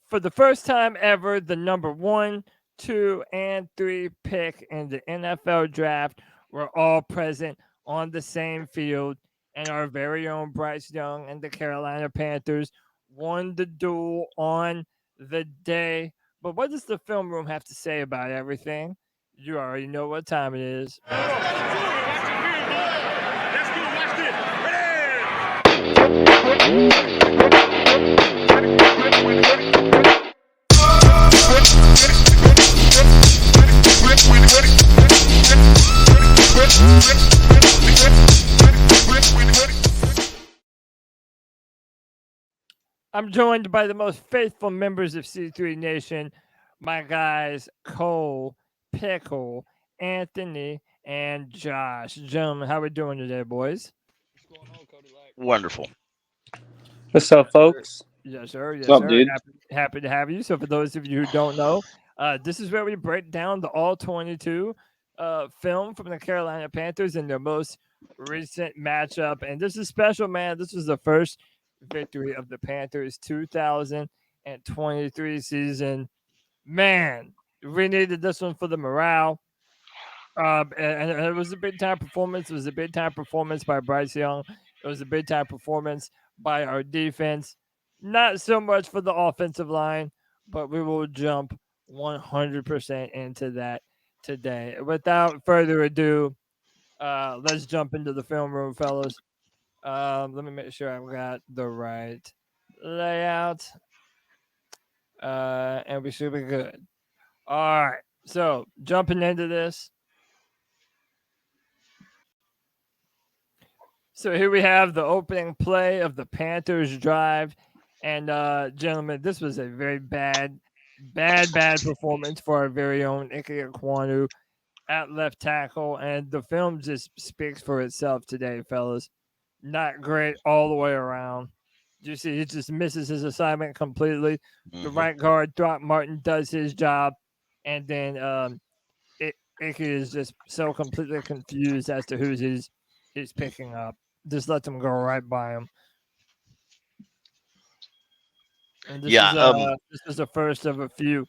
For the first time ever, the number 1, 2, and 3 pick in the NFL draft were all present on the same field, and our very own Bryce Young and the Carolina Panthers won the duel on the day. But what does the film room have to say about everything? You already know what time it is. I'm joined by the most faithful members of C3 Nation, my guys Cole, Pickle, Anthony, and Josh. Gentlemen, how we doing today, boys? What's going on, Cody? Wonderful. What's up, folks? Yes, sir. Yes, What's up, sir. dude? Happy to have you. So, for those of you who don't know, this is where we break down the All 22 film from the Carolina Panthers in their most recent matchup. And this is special, man. This was the first victory of the Panthers 2023 season. Man, we needed this one for the morale. And it was a big time performance. It was a big time performance by Bryce Young. It was a big time performance by our defense. Not so much for the offensive line, but we will jump 100% into that today. Without further ado, let's jump into the film room, fellas. Let me make sure I've got the right layout, and we should be good. All right, so jumping into this. So here we have the opening play of the Panthers drive. And gentlemen, this was a very bad performance for our very own Ike Ekwonu at left tackle. And the film just speaks for itself today, fellas. Not great all the way around. You see, he just misses his assignment completely. The right guard, Throckmorton, does his job. And then Ike is just so completely confused as to who he's picking up. Just let them go right by him. And this is the first of a few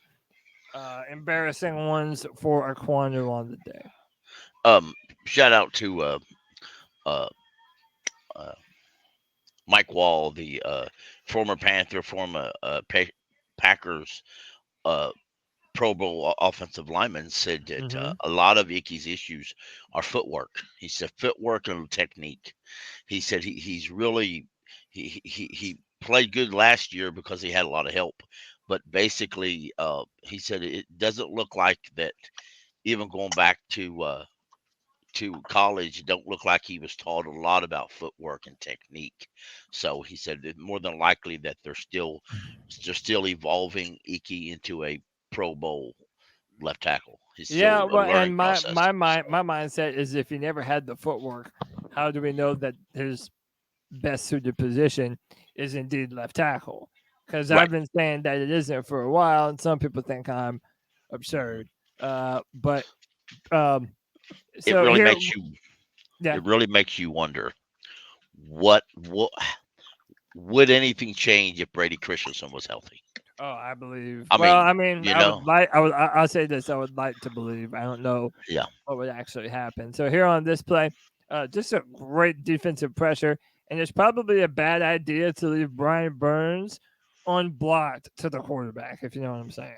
embarrassing ones for Aquanu on the day. Shout out to uh, Mike Wall, the former Panther, former Packers Pro Bowl offensive lineman, said that a lot of Ike's issues are footwork. He said footwork and technique. He said he's really he played good last year because he had a lot of help, but basically he said it doesn't look like that. Even going back to college, it don't look like he was taught a lot about footwork and technique. So he said that more than likely that they're still evolving Ike into a Pro Bowl left tackle. He's still a learning and process. my mindset is if he never had the footwork, how do we know that his best suited position is indeed left tackle? Because I've been saying that it isn't for a while, and some people think I'm absurd. But it really makes you. Yeah. It really makes you wonder what would anything change if Brady Christensen was healthy? Oh, I believe. I'll say this. I would like to believe. I don't know what would actually happen. So here on this play, just a great defensive pressure. And it's probably a bad idea to leave Brian Burns unblocked to the quarterback, if you know what I'm saying.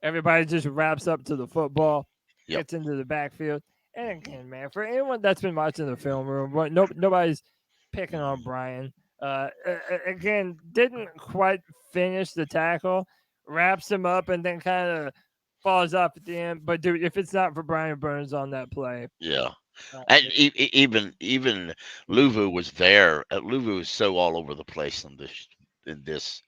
Everybody just wraps up to the football, gets into the backfield. And again, man, for anyone that's been watching the film room, nobody's picking on Brian. Again, didn't quite finish the tackle, wraps him up, and then kind of falls off at the end. But dude, if it's not for Brian Burns on that play, and even Luvu was there. Luvu is so all over the place in this.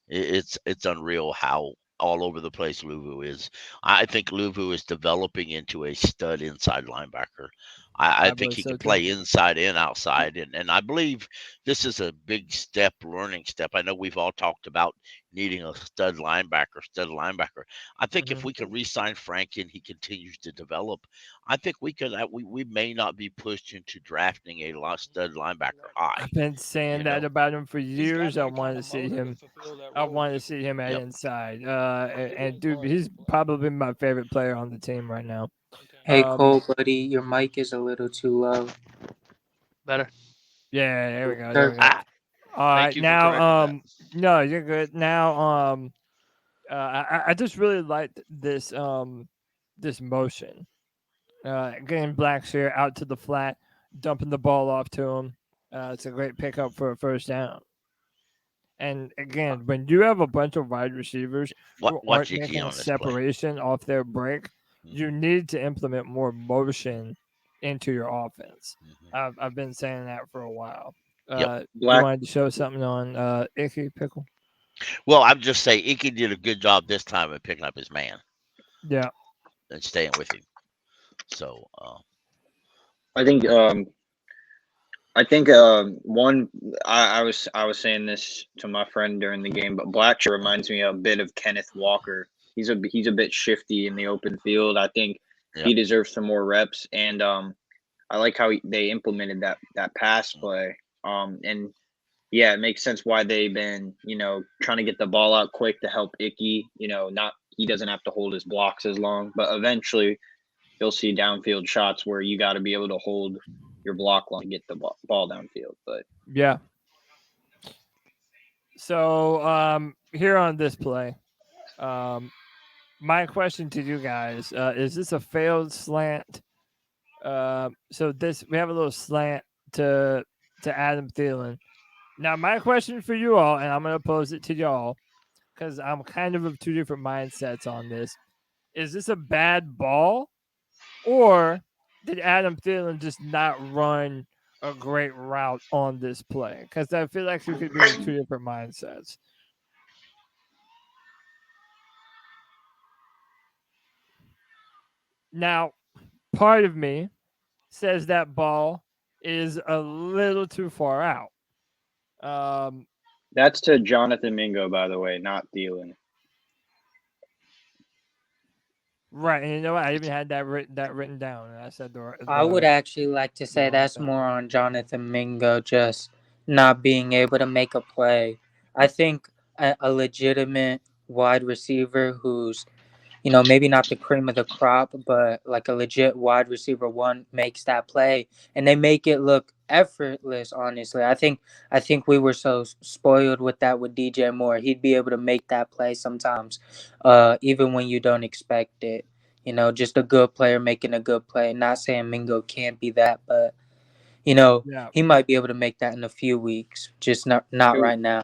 It's unreal how all over the place Luvu is. I think Luvu is developing into a stud inside linebacker. I I think believe he so can too. play inside and outside, and I believe this is a big step, learning step. I know we've all talked about needing a stud linebacker. I think if Hmm. we can re-sign Frank and he continues to develop, I think we could. We may not be pushed into drafting a stud linebacker high. I've been saying You that know, about him for He's got years. I that want kind to of see motor to him. fulfill that I role, want to too. see him at yep. inside. He And won't dude, guard he's every play. probably my favorite player on the team right now. Okay. Hey Um, Cole, buddy, your mic is a little too low. Better. yeah, there we go, there Sir. we go. Ah, All Thank right, you for correcting now, that. no, you're good. Now, I just really liked this motion. Getting Blackshear out to the flat, dumping the ball off to him. It's a great pickup for a first down. And again, when you have a bunch of wide receivers who watch aren't Icky making on this play. separation off their break, you Hmm. need to implement more motion into your offense. Hmm. I've been saying that for a while. Yep. You Black. wanted to show something on Icky Pickle? Well, I'm just saying Icky did a good job this time of picking up his man Yeah, and staying with him. So, I think one I was saying this to my friend during the game, but Blackshear reminds me a bit of Kenneth Walker. He's a bit shifty in the open field. I think yep. he deserves some more reps, and I like how they implemented that pass play. And yeah, it makes sense why they've been trying to get the ball out quick to help Icky. Not he doesn't have to hold his blocks as long, but eventually you'll see downfield shots where you got to be able to hold your block line to get the ball downfield. But yeah. So here on this play, um, my question to you guys is: this a failed slant? So this we have a little slant to Adam Thielen. Now, my question for you all, and I'm going to pose it to y'all because I'm kind of two different mindsets on this. Is this a bad ball, or did Adam Thielen just not run a great route on this play? Because I feel like you could be in two different mindsets. Now, part of me says that ball is a little too far out. Um, that's to Jonathan Mingo, by the way, not Thielen. right, and you know what? I even had that written down, and I said I would actually like to the say wrong that's thing. more on Jonathan Mingo just not being able to make a play. I think a legitimate wide receiver who's maybe not the cream of the crop, but like a legit wide receiver one makes that play and they make it look effortless, honestly. I think we were so spoiled with that with DJ Moore. He'd be able to make that play sometimes, even when you don't expect it. Just a good player making a good play. Not saying Mingo can't be that, but Yeah, he might be able to make that in a few weeks. Just not It, right now.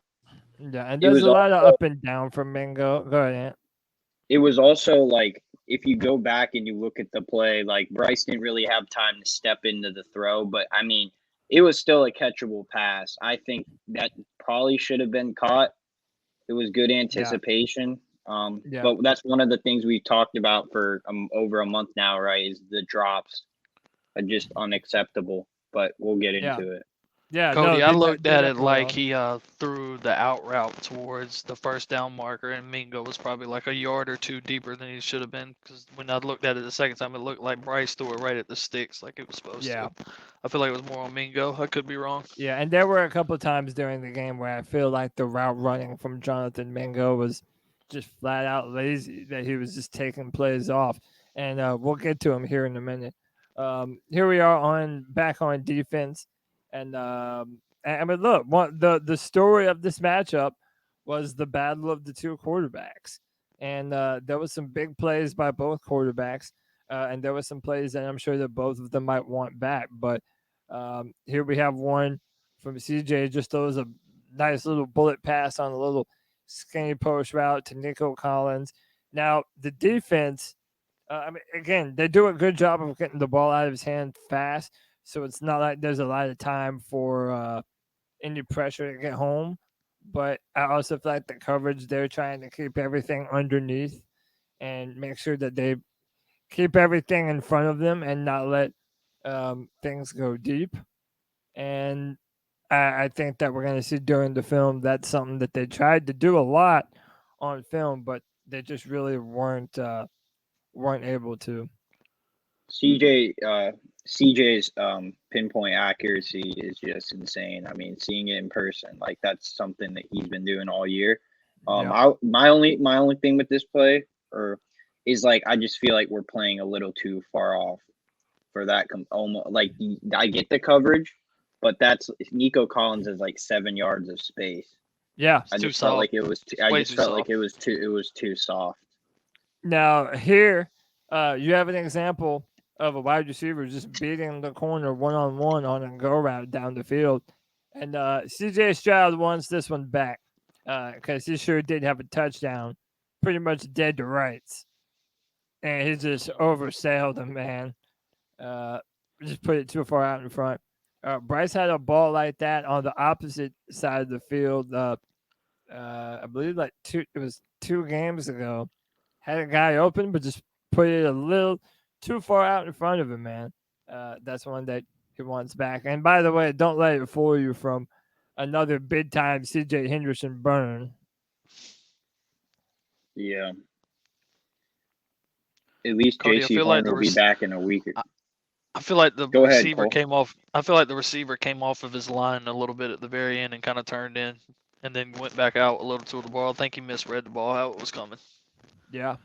yeah, and it there's was a lot of also up and down from Mingo. Go ahead, Ant. it was also like if you go back and you look at the play, like Bryce didn't really have time to step into the throw, but I mean, it was still a catchable pass. I think that probably should have been caught. It was good Yeah, anticipation. yeah, But that's one of the things we've talked about for over a month now, right? Is the drops are just unacceptable. But we'll get yeah, into it. yeah. No, Cody, I looked they at it definitely like are. he threw the out route towards the first down marker, and Mingo was probably like a yard or two deeper than he should have been. Because when I looked at it the second time, it looked like Bryce threw it right at the sticks, like it was supposed Yeah, to. I feel like it was more on Mingo. I could be wrong. yeah. And there were a couple times during the game where I feel like the route running from Jonathan Mingo was just flat out lazy. That he was just taking plays off, and we'll get to him here in a minute. Here we are on back on defense, and I mean, look, the story of this matchup was the battle of the two quarterbacks, and there was some big plays by both quarterbacks, and there was some plays that I'm sure that both of them might want back. But here we have one from CJ, just throws a nice little bullet pass on a little skinny post route to Nico Collins. Now the defense, I mean, again, they do a good job of getting the ball out of his hand fast, so it's not like there's a lot of time for any pressure to get home. But I also feel like the coverage, they're trying to keep everything underneath and make sure that they keep everything in front of them and not let things go deep, and I think that we're going to see during the film that's something that they tried to do a lot on film, but they just really weren't able to. CJ CJ's pinpoint accuracy is just insane. I mean, seeing it in person, like that's something that he's been doing all year. Yeah, My only thing with this play or is like I just feel like we're playing a little too far off for that. Almost like I get the coverage, but that's Nico Collins is like 7 yards of space. yeah. It's I too just felt soft. like it was. It's I way just too felt soft. like it was too soft. Now here, you have an example of a wide receiver just beating the corner one on a go route down the field, and CJ Stroud wants this one back because he sure did have a touchdown, pretty much dead to rights, and he just oversailed him, man. Uh, just put it too far out in front. Bryce had a ball like that on the opposite side of the field. I believe like it was 2 games ago. Had a guy open, but just put it a little too far out in front of him, man. That's one that he wants back. And by the way, don't let it fool you from another big time CJ Henderson burn. Yeah. At least Cody, I J.C. feel like Horn will be back in a week. I feel like the Go ahead, receiver Cole. came off. I feel like the receiver came off of his line a little bit at the very end and kind of turned in, and then went back out a little to the ball. I think he misread the ball how it was coming. Yeah.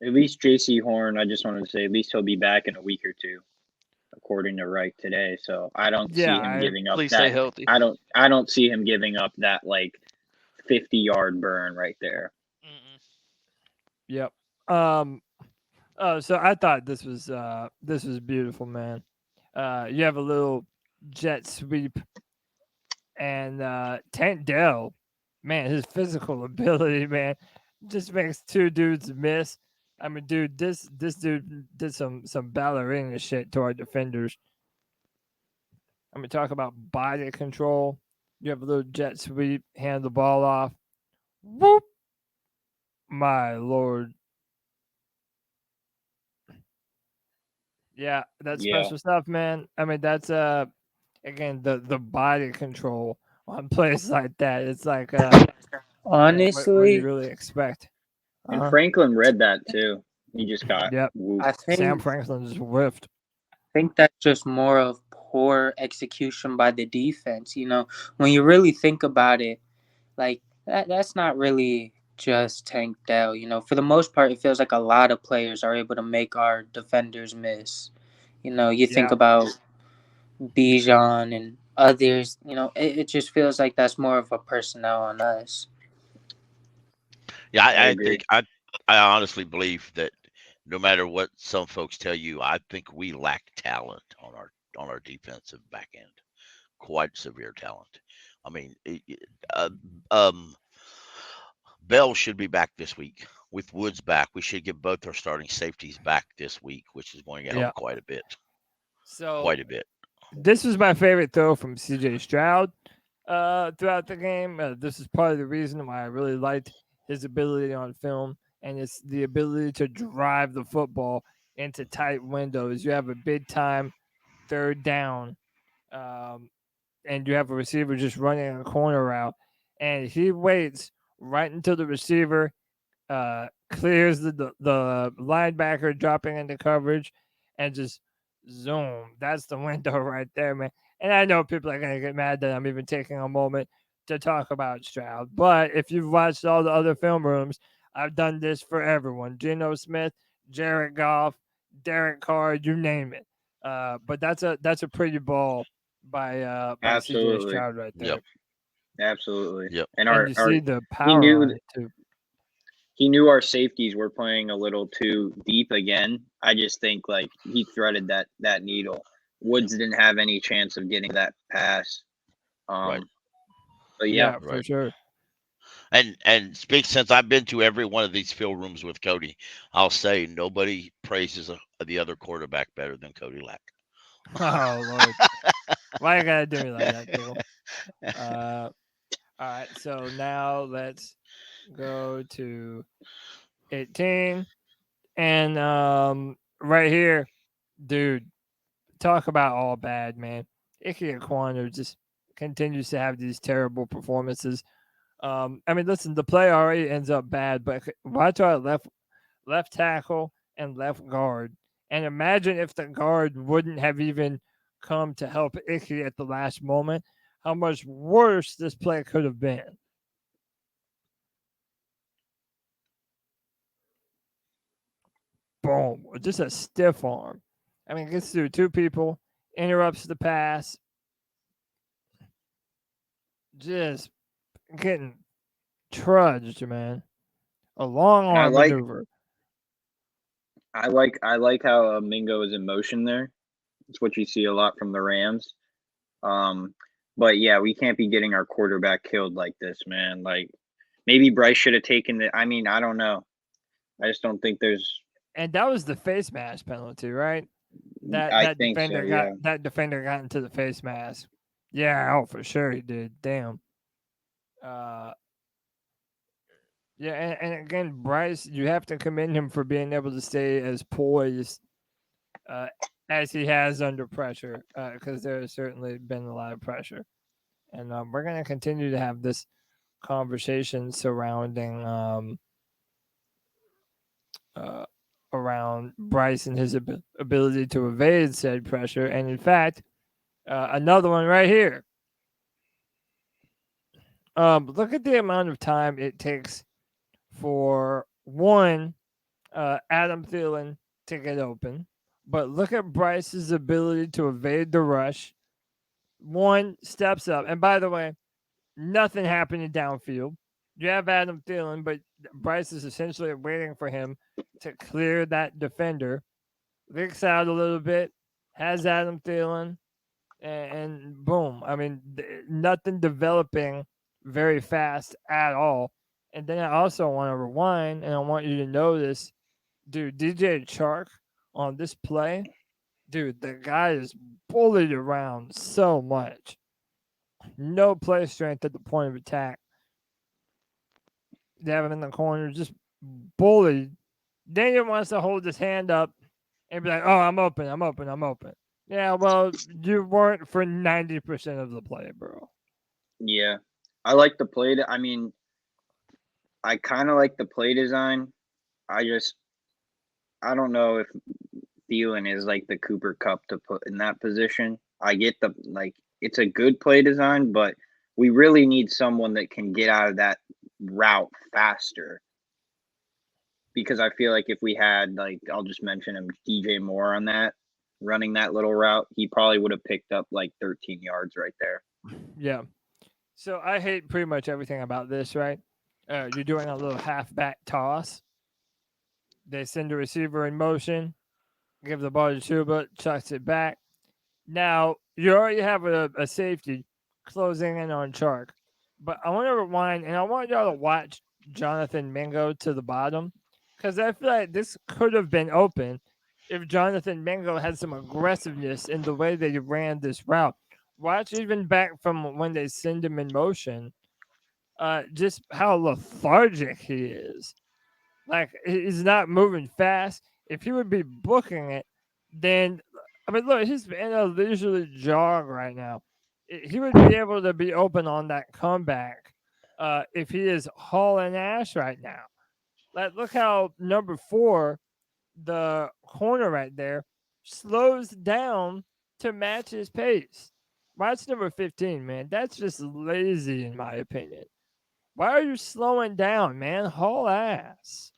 At least J.C. Horn, I just wanted to say, at least he'll be back in a week or two, according to Reich today. So I don't see him Yeah. giving up Please stay that. healthy. I don't see him giving up that like 50-yard burn right there. Mm-mm. Yep. Um. So I thought this was beautiful, man. You have a little jet sweep, and Tank Dell, man, his physical ability, man, just makes two dudes miss. I mean, dude, this dude did some ballerina shit to our defenders. I mean, talk about body control. You have a little jet sweep, hand the ball off. Whoop, my lord. Yeah, that's Yeah. special stuff, man. I mean, that's again the body control on plays like that. It's like what do you Honestly, really expect? And Uh-huh. Franklin read that too. He just got Yep. whooped. I Sam think Franklin just whiffed. that's just more of poor execution by the defense. When you really think about it, like that's not really just Tank Dell. For the most part, it feels like a lot of players are able to make our defenders miss. You think Yeah. about Bijan and others. It just feels like that's more of a personnel on us. Yeah, I I agree. think I honestly believe that no matter what some folks tell you, I think we lack talent on our defensive back end. Quite severe talent. I mean, uh, um, Bell should be back this week. With Woods back, we should get both our starting safeties back this week, which is going to help Yeah. quite a bit. So Quite a bit. this was my favorite throw from CJ Stroud throughout the game. This is part of the reason why I really liked his ability on film, and it's the ability to drive the football into tight windows. You have a big time third down, um, and you have a receiver just running a corner route, and he waits right until the receiver clears the linebacker dropping into coverage, and just zoom. That's the window right there, man. And I know people are gonna get mad that I'm even taking a moment to talk about Stroud, but if you've watched all the other film rooms, I've done this for everyone: Geno Smith, Jared Goff, Derek Carr, you name it. But that's a pretty ball by CJ Absolutely. Stroud right Yep. there, Absolutely. Yep. And and you see the power on it too. he knew our safeties were playing a little too deep again. I just think like he threaded that needle. Woods didn't have any chance of getting that pass. Right. But yeah, Yeah, for Right. sure. And speak since I've been to every one of these field rooms with Cody, I'll say nobody praises the other quarterback better than Cody Lack. Oh Lord, why you gotta do me like that, Pickle? All right, so now let's go to 18, and right here, dude, talk about all bad, man. Ike Aquanu just continues to have these terrible performances. I mean, listen, the play already ends up bad, but watch our left tackle and left guard, and imagine if the guard wouldn't have even come to help Ike at the last moment, how much worse this play could have been. Boom, just a stiff arm. I mean, gets through two people, interrupts the pass, just getting trudged, man. A long And arm maneuver. I like how Mingo is in motion there. It's what you see a lot from the Rams. But yeah, we can't be getting our quarterback killed like this, man. Like maybe Bryce should have taken the. I mean, I don't know. I just don't think there's. And that was the face mask penalty, right? I think so. Yeah. That defender got into the face mask. Yeah, oh for sure he did. Damn. Yeah, and again, Bryce, you have to commend him for being able to stay as poised as he has under pressure, because there has certainly been a lot of pressure, and we're going to continue to have this conversation surrounding around Bryce and his ability to evade said pressure, and in fact, another one right here. Look at the amount of time it takes for one Adam Thielen to get open, but look at Bryce's ability to evade the rush. One steps up, and by the way, nothing happening downfield. You have Adam Thielen, but Bryce is essentially waiting for him to clear that defender. Leaks out a little bit, has Adam Thielen, and boom. I mean, nothing developing very fast at all. And then I also want to rewind, and I want you to notice, dude, DJ Chark on this play, dude, the guy is bullied around so much. No play strength at the point of attack. They have him in the corner, just bullied. Daniel wants to hold his hand up and be like, "Oh, I'm open, I'm open, I'm open." Yeah, well, you weren't for 90% of the play, bro. Yeah, I like the play. I mean, I kind of like the play design. I don't know if Thielen is like the Cooper Cup to put in that position. I get it's a good play design, but we really need someone that can get out of that route faster. Because I feel like if we had, like, I'll just mention him, DJ Moore on that, running that little route, he probably would have picked up like 13 yards right there. Yeah. So I hate pretty much everything about this, right? You're doing a little halfback toss. They send the receiver in motion, give the ball to Chuba, chucks it back. Now, you already have a safety closing in on Chark. But I want to rewind, and I want y'all to watch Jonathan Mingo to the bottom, because I feel like this could have been open if Jonathan Mingo had some aggressiveness in the way that he ran this route. Watch even back from when they send him in motion, just how lethargic he is. Like, he's not moving fast. If he would be booking it, then, I mean, look, he's in a leisurely jog right now. He would be able to be open on that comeback if he is hauling ass right now. Like, look how number 4, the corner right there, slows down to match his pace. Watch number 15, man. That's just lazy, in my opinion. Why are you slowing down, man? Haul ass.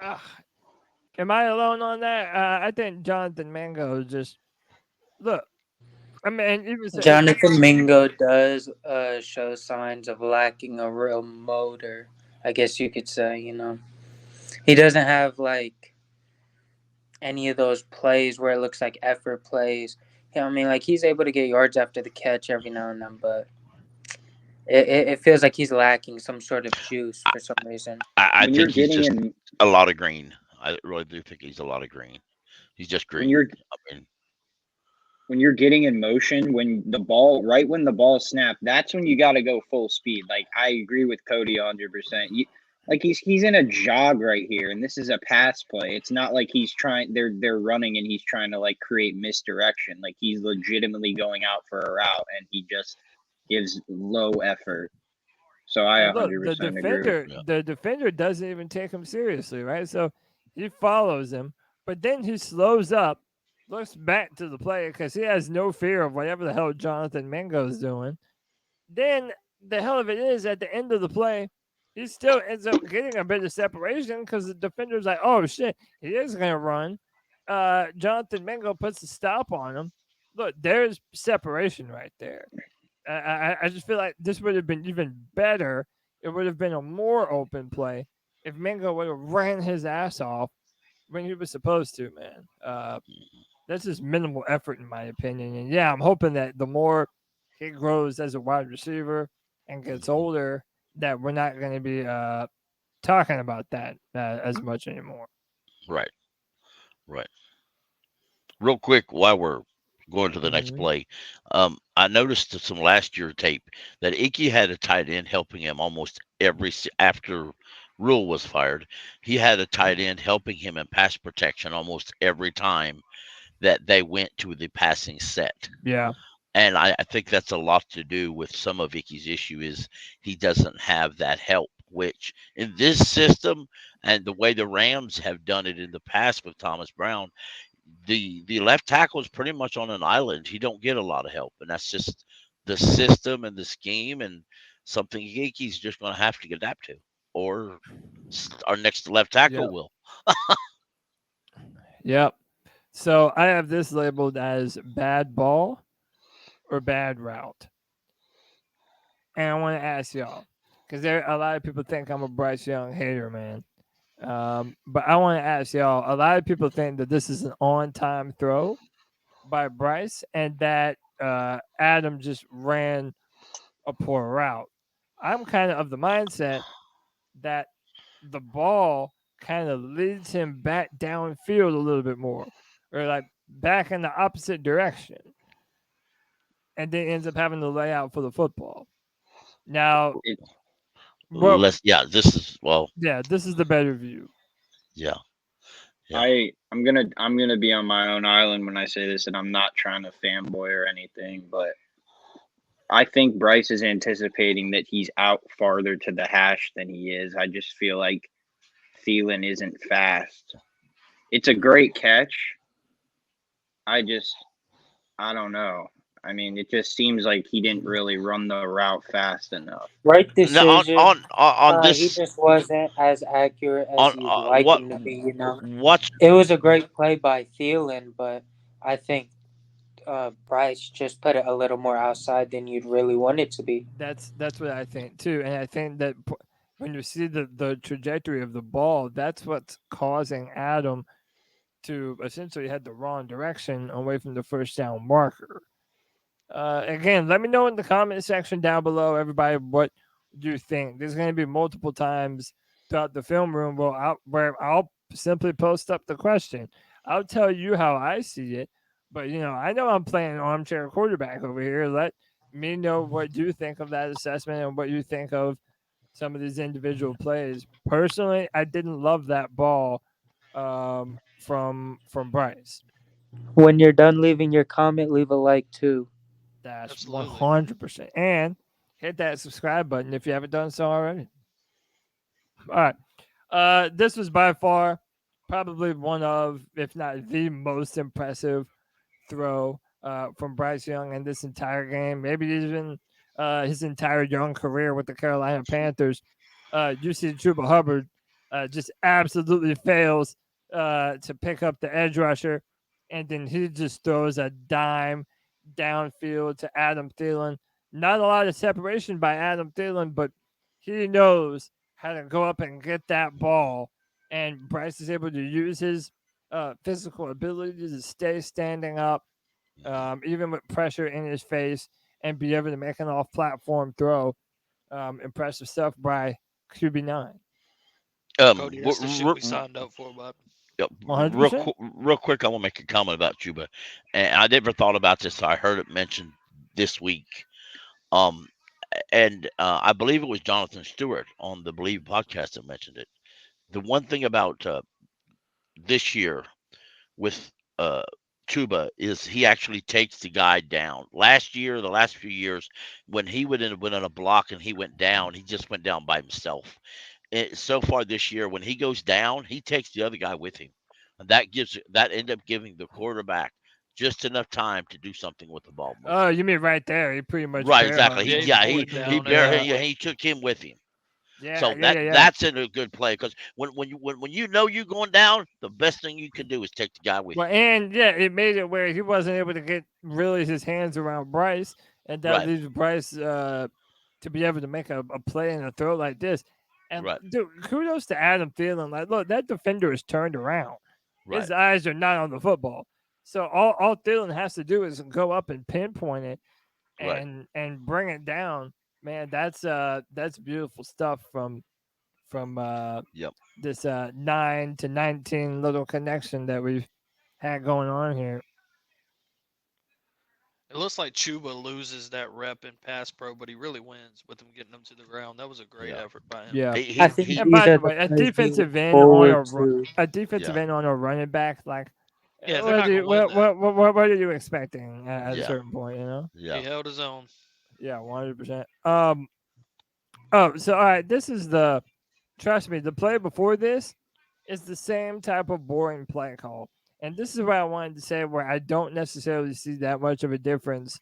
Ugh. Am I alone on that? I think Jonathan Mango just look. I mean, even Jonathan Mingo does show signs of lacking a real motor, I guess you could say. He doesn't have like any of those plays where it looks like effort plays. I mean, like, he's able to get yards after the catch every now and then, but it feels like he's lacking some sort of juice for some reason. I think he's just a lot of green. I really do think he's a lot of green. He's just green. When you're getting in motion, when the ball snapped, that's when you got to go full speed. Like, I agree with Cody 100%. Like he's in a jog right here, and this is a pass play. It's not like he's trying. They're running, and he's trying to like create misdirection. Like he's legitimately going out for a route, and he just gives low effort. So I And look, 100% agree. Yeah. the defender doesn't even take him seriously, right? So he follows him, but then he slows up, looks back to the player because he has no fear of whatever the hell Jonathan Mingo's doing. Then the hell of it is at the end of the play, he still ends up getting a bit of separation because the defender's like, oh shit, he is gonna run. Jonathan Mingo puts a stop on him. Look, there's separation right there. I just feel like this would have been even better. It would have been a more open play if Mingo would have ran his ass off when he was supposed to, man. That's just minimal effort, in my opinion. And yeah, I'm hoping that the more he grows as a wide receiver and gets older, that we're not going to be talking about that as much anymore. Right. Right. Real quick, while we're going to the next Mhm. play, I noticed some last year tape that Icky had a tight end helping him almost after Rule was fired. He had a tight end helping him in pass protection almost every time that they went to the passing set. Yeah. And I think that's a lot to do with some of Icky's issue is he doesn't have that help, which in this system and the way the Rams have done it in the past with Thomas Brown, the left tackle is pretty much on an island. He don't get a lot of help, and that's just the system and the scheme and something Icky's just going to have to adapt to, or our next left tackle Yep. will. Yep. So I have this labeled as bad ball or bad route. And I want to ask y'all, because there a lot of people think I'm a Bryce Young hater, man. But I want to ask y'all. A lot of people think that this is an on-time throw by Bryce, and that Adam just ran a poor route. I'm kind of the mindset that the ball kind of leads him back downfield a little bit more, or like back in the opposite direction, and then ends up having to lay out for the football. Now, It, what? Yeah, this is Yeah, this is the better view. yeah, yeah. I'm gonna be on my own island when I say this, and I'm not trying to fanboy or anything, but I think Bryce is anticipating that he's out farther to the hash than he is. I just feel like Thielen isn't fast. It's a great catch. I just I don't know. I mean, it just seems like he didn't really run the route fast enough. Right Now decision. on He this just wasn't as accurate as on you'd like what him to be. You know, what's it was a great play by Thielen, but I think Bryce just put it a little more outside than you'd really want it to be. That's what I think too, and I think that when you see the trajectory of the ball, that's what's causing Adam to essentially head the wrong direction away from the first down marker. Again, let me know in the comment section down below, everybody, what you think. There's going to be multiple times throughout the film room where I'll simply post up the question. I'll tell you how I see it, but I know I'm playing armchair quarterback over here. Let me know what you think of that assessment and what you think of some of these individual plays. Personally, I didn't love that ball from Bryce. When you're done leaving your comment, leave a like too. That's Absolutely. 100%. And hit that subscribe button if you haven't done so already. All right. This was by far probably one of, if not the most impressive throw from Bryce Young in this entire game, maybe even his entire young career with the Carolina Panthers. You see Chuba Hubbard just absolutely fails to pick up the edge rusher, and then he just throws a dime downfield to Adam Thielen. Not a lot of separation by Adam Thielen, but he knows how to go up and get that ball, and Bryce is able to use his physical ability to stay standing up, even with pressure in his face, and be able to make an off-platform throw. Impressive stuff by QB9. Cody, w- that's the shit we signed up for, bud. yeah, real 100%. real quick, I want to make a comment about Cuba, and I never thought about this. So I heard it mentioned this week. Um, and I believe it was Jonathan Stewart on the Believe podcast that mentioned it. The one thing about this year with uh, Chuba is he actually takes the guy down. Last year, the last few years, when he went on a block and he went down, he just went down by himself. So far this year, when he goes down, he takes the other guy with him, and that end up giving the quarterback just enough time to do something with the ball most Oh, of the you mean time. right there? He pretty much Right, barely. exactly. Yeah, he Yeah, pulled him he down bare Yeah, he took him with him. yeah, So yeah, yeah, yeah. that's in a good play because when you know you're going down, the best thing you can do is take the guy with Well, you. and yeah, it made it where he wasn't able to get really his hands around Bryce, and that Right, leaves Bryce to be able to make a play and a throw like this. And right, dude, kudos to Adam Thielen. Like, look, that defender is turned around. right, His eyes are not on the football. So all Thielen has to do is go up and pinpoint it right. and bring it down. Man, that's beautiful stuff from Yep. this 9 to 19 little connection that we've had going on here. It looks like Chuba loses that rep in pass pro, but he really wins with him getting them to the ground. That was a great Yeah. effort by him. Yeah. I He think And these by are the the way, a plays we look defensive end on forward to. a defensive yeah, end on a running back, like Yeah, they're what not do you, gonna win that. what are you expecting at a yeah, certain point? You know? yeah. He held his own. Yeah, 100%. Oh, so all right, this is the trust me, the play before this is the same type of boring play call, and this is what I wanted to say, where I don't necessarily see that much of a difference.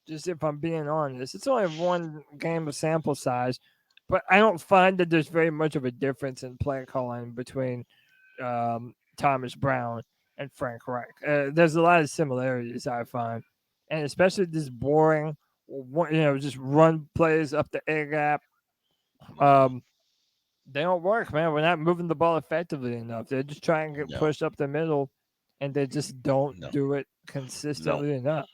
Just if I'm being honest, it's only one game of sample size, but I don't find that there's very much of a difference in play calling between Thomas Brown and Frank Reich. There's a lot of similarities I find, and especially this boring, just run plays up the A gap. Hmm. Um, they don't work, man. We're not moving the ball effectively enough. They're just trying to get No, pushed up the middle, and they just don't no, do it no. consistently enough.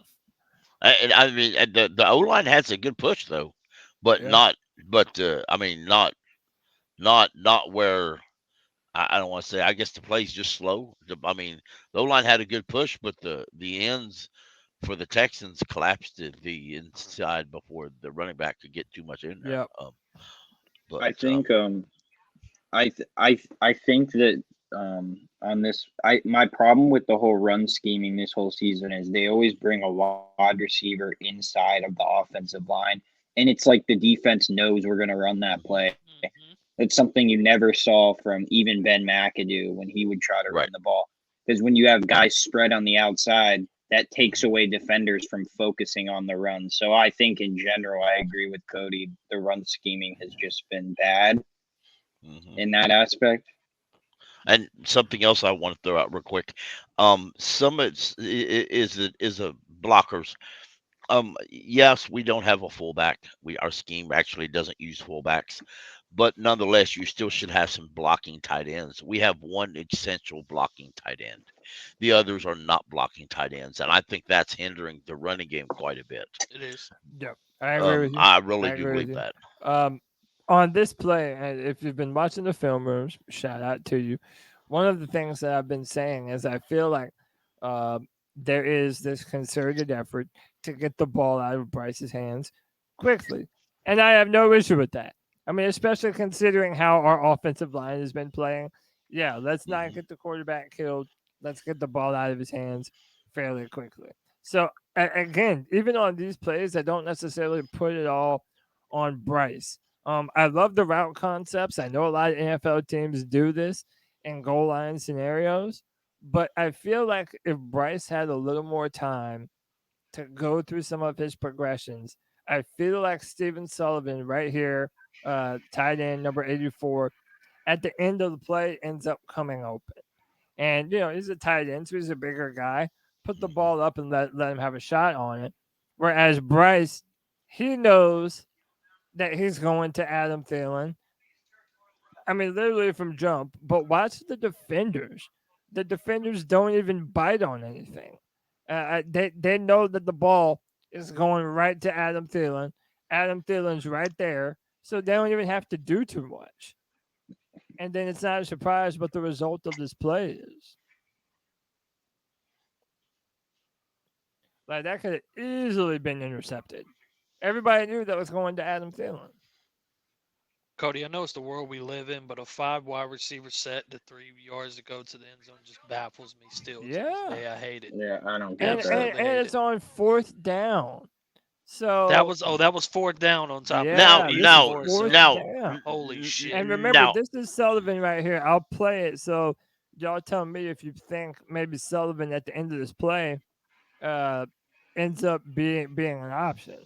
I mean, the O line has a good push though, but Yeah. not. But I mean, not where I don't want to say. I guess the play's just slow. I mean, the O line had a good push, but the ends for the Texans collapsed the inside before the running back could get too much in there. Yeah. But I think I think that on this my problem with the whole run scheming this whole season is they always bring a wide receiver inside of the offensive line, and it's like the defense knows we're going to run that mhm, play. Hmm. That's something you never saw from even Ben McAdoo when he would try to run right. the ball. Because when you have guys spread on the outside, that takes Hmm. away defenders from focusing on the run. So I think in general, I agree with Cody. The run scheming has just been bad Hmm. in that aspect. And something else I want to throw out real quick. Some is a blockers. Yes, we don't have a fullback. Our scheme actually doesn't use fullbacks, but nonetheless, you still should have some blocking tight ends. We have one essential blocking tight end. The others are not blocking tight ends, and I think that's hindering the running game quite a bit. It is. Yeah, I agree with you. I I really do agree with believe you. that. Um, on this play, and if you've been watching the film rooms, shout out to you. One of the things that I've been saying is I feel like uh, there is this concerted effort to get the ball out of Bryce's hands quickly, and I have no issue with that. I mean, especially considering how our offensive line has been playing. Yeah, let's not Hmm. get the quarterback killed. Let's get the ball out of his hands fairly quickly. So again, even on these plays, I don't necessarily put it all on Bryce. I love the route concepts. I know a lot of NFL teams do this in goal line scenarios, but I feel like if Bryce had a little more time to go through some of his progressions, I feel like Steven Sullivan right here, tight end number 84, at the end of the play ends up coming open. And, he's a tight end, so he's a bigger guy. Put the Hmm. ball up and let him have a shot on it. Whereas Bryce, he knows that he's going to Adam Thielen. I mean, literally from jump. But watch the defenders. The defenders don't even bite on anything. They know that the ball is going right to Adam Thielen. Adam Thielen's right there, so they don't even have to do too much. And then it's not a surprise what the result of this play is. Like that could have easily been intercepted. Everybody knew that was going to Adam Thielen. Cody, I know it's the world we live in, but a 5 wide receiver set to 3 yards to go to the end zone just baffles me still to this Yeah. day. I hate it. Yeah, I don't get And that. and, Absolutely and hate it's it. on fourth down. That So was fourth down on top of it. Now, yeah, He this is now, before fourth so now, down. holy shit. And remember, now, this is Sullivan right here. I'll play it. So y'all tell me if you think maybe Sullivan at the end of this play uh, ends up being an option.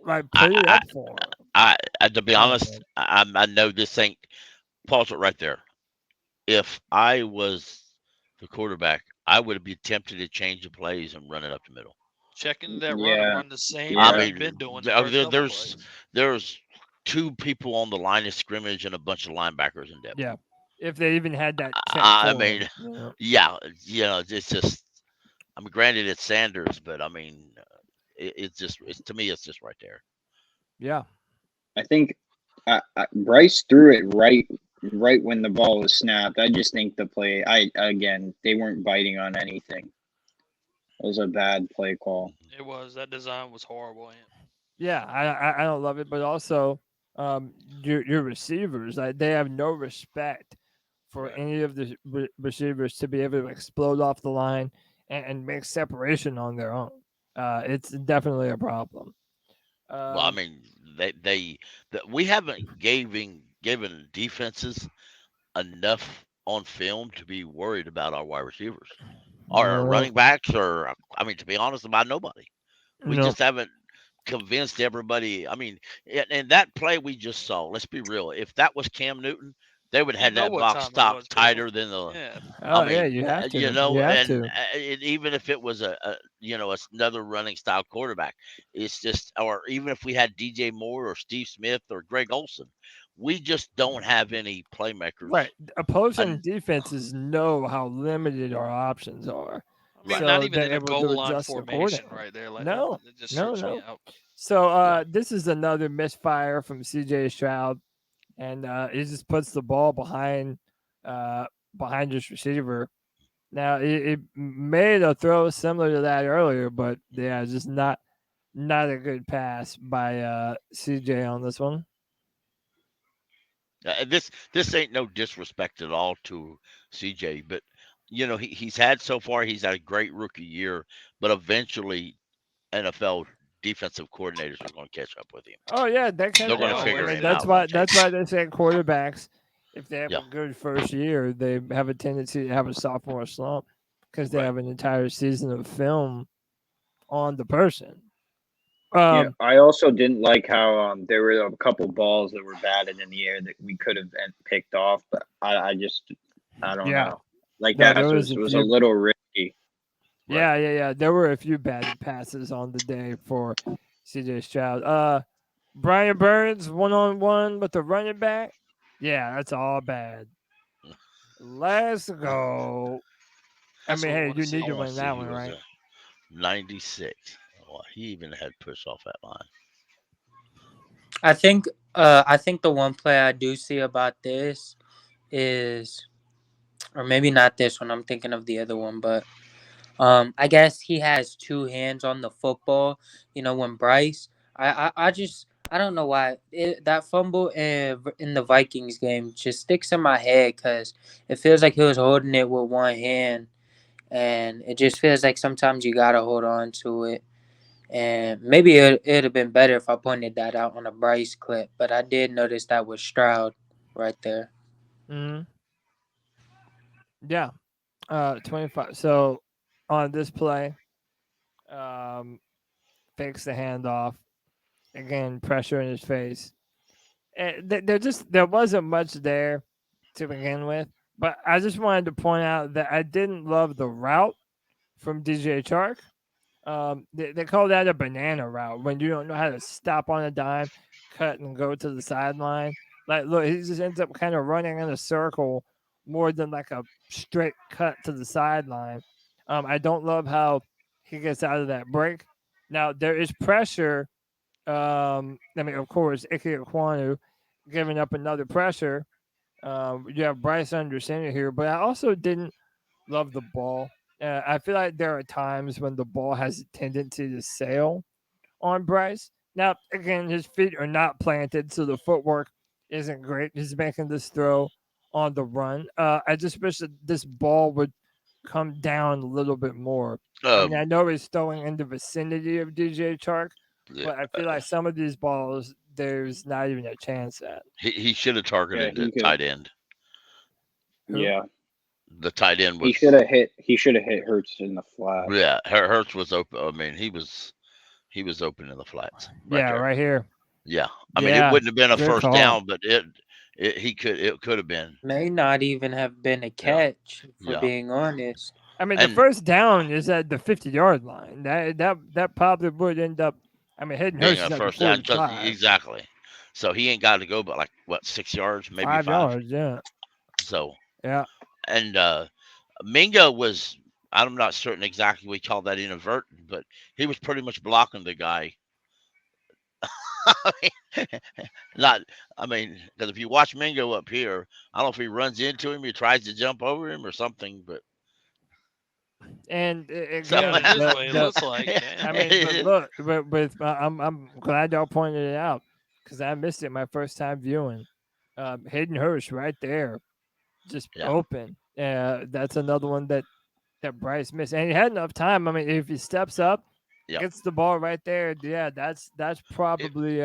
Like, I, put it I, up for him. to be Oh, honest, I know this ain't. Pause it right there. If I was the quarterback, I would be tempted to change the plays and run it up the middle. Check into that run and Yeah, run the same I run yeah. you've been mean, doing the first couple there's plays. two people on the line of scrimmage and a bunch of linebackers in depth. yeah. If they even had that check I for mean, him. You know? yeah, it's just. I mean, granted, it's Sanders, but I mean, it's just. It's to me, it's just right there. Yeah. I think Bryce threw it right when the ball was snapped. I just think the play. They weren't biting on anything. It was a bad play call. It was that design was horrible. Yeah, I don't love it, but also your receivers, like, they have no respect for Right. any of the receivers to be able to explode off the line and make separation on their own. It's definitely a problem. Well, I Um, mean, we haven't given defenses enough on film to be worried about our wide receivers. Our no, running backs are, I mean, to be honest, about nobody. We no, just haven't convinced everybody. I mean, and that play we just saw, let's be real. If that was Cam Newton, they would have You had know that what box time it was, stopped Bill. tighter than the. Yeah. I oh yeah, mean, you have you to, you know, have and to. even if it was another running style quarterback, it's just, or even if we had DJ Moore or Steve Smith or Greg Olson, we just don't have any playmakers. Right, opposing And defenses know how limited our options are, I mean, right, not so even they're in a able to goal line adjust formation accordingly. right there. Like No, that just no, trips me no. out. So yeah, this is another misfire from CJ Stroud, and he just puts the ball uh behind his receiver. Now it made a throw similar to that earlier, but yeah, just not a good pass by CJ on this one. this ain't no disrespect at all to CJ, but he's had so far, he's had a great rookie year, but eventually NFL defensive coordinators are going to catch up with him. Oh yeah, that They're can going They to happen. I figure always mean, it do. out. Okay. that's why they say quarterbacks, if they have Yeah. a good first year, they have a tendency to have a sophomore slump because they Right. have an entire season of film on the person. Yeah, Um, I also didn't like how there were a couple balls that were batted in the air that we could have picked off, but I don't yeah, know. Like no, that there was a was a few. little risky. Right. Yeah. There were a few bad passes on the day for CJ Stroud. Brian Burns 1-on-1 with the running back. Yeah, that's all bad. Let's go. I That's mean, what we hey, want to you need I to see. want win to see that he one, was right? a 96. Oh, he even had push off that line. I think the one play I do see about this is, or maybe not this one. I'm thinking of the other one, but I guess he has two hands on the football. You know, when Bryce, I don't know why that fumble in the Vikings game just sticks in my head because it feels like he was holding it with one hand, and it just feels like sometimes you gotta hold on to it. And maybe it'd have been better if I pointed that out on a Bryce clip, but I did notice that with Stroud right there. Hmm. Yeah. 25. So on this play, um, fakes the handoff. Again, pressure in his face. And there wasn't much there to begin with. But I just wanted to point out that I didn't love the route from DJ Chark. They call that a banana route when you don't know how to stop on a dime, cut and go to the sideline. Like, look, he just ends up kind of running in a circle more than like a straight cut to the sideline. I don't love how he gets out of that break. Now there is pressure. I mean, of course, Ike Kwanu giving up another pressure. You have Bryce under center here, but I also didn't love the ball. I feel like there are times when the ball has a tendency to sail on Bryce. Now, again, his feet are not planted, so the footwork isn't great. He's making this throw on the run. I just wish that this ball would come down a little bit more. I mean, I Um, know he's throwing in the vicinity of DJ Chark, yeah, but I feel like some of these balls, there's not even a chance at. he should have Yeah, targeted the he could. tight end. Who? Yeah, The tight end he was should have hit. He should have hit Hurts in the flat. yeah. Hurts was open. I mean, he was open in the flats right Yeah, there. right here. Yeah, I mean, it Yeah, wouldn't have been a good first call. down, but it could have been. May not even have been a catch, for Yeah. being honest. I mean, the And first down is at the 50-yard line. That probably would end up. I mean, Hayden being Hurst a is at the first down, 45, exactly. So he ain't got to go, but like what 6 yards, maybe 5 5. yards. Yeah, So yeah. and Mingo was. I'm not certain exactly we call that inadvertent, but he was pretty much blocking the guy. Not, I mean, because if you watch Mingo up here, I don't know if he runs into him, he tries to jump over him or something, but And so again, Kinda is the, what it the looks like. I Yeah. mean, but look, but with I'm glad y'all pointed it out because I missed it my first time viewing. Hayden Hurst right there, just yeah, open. That's another one that Bryce missed, and he had enough time. I mean, if he steps up, yeah. gets the ball right there, yeah, that's probably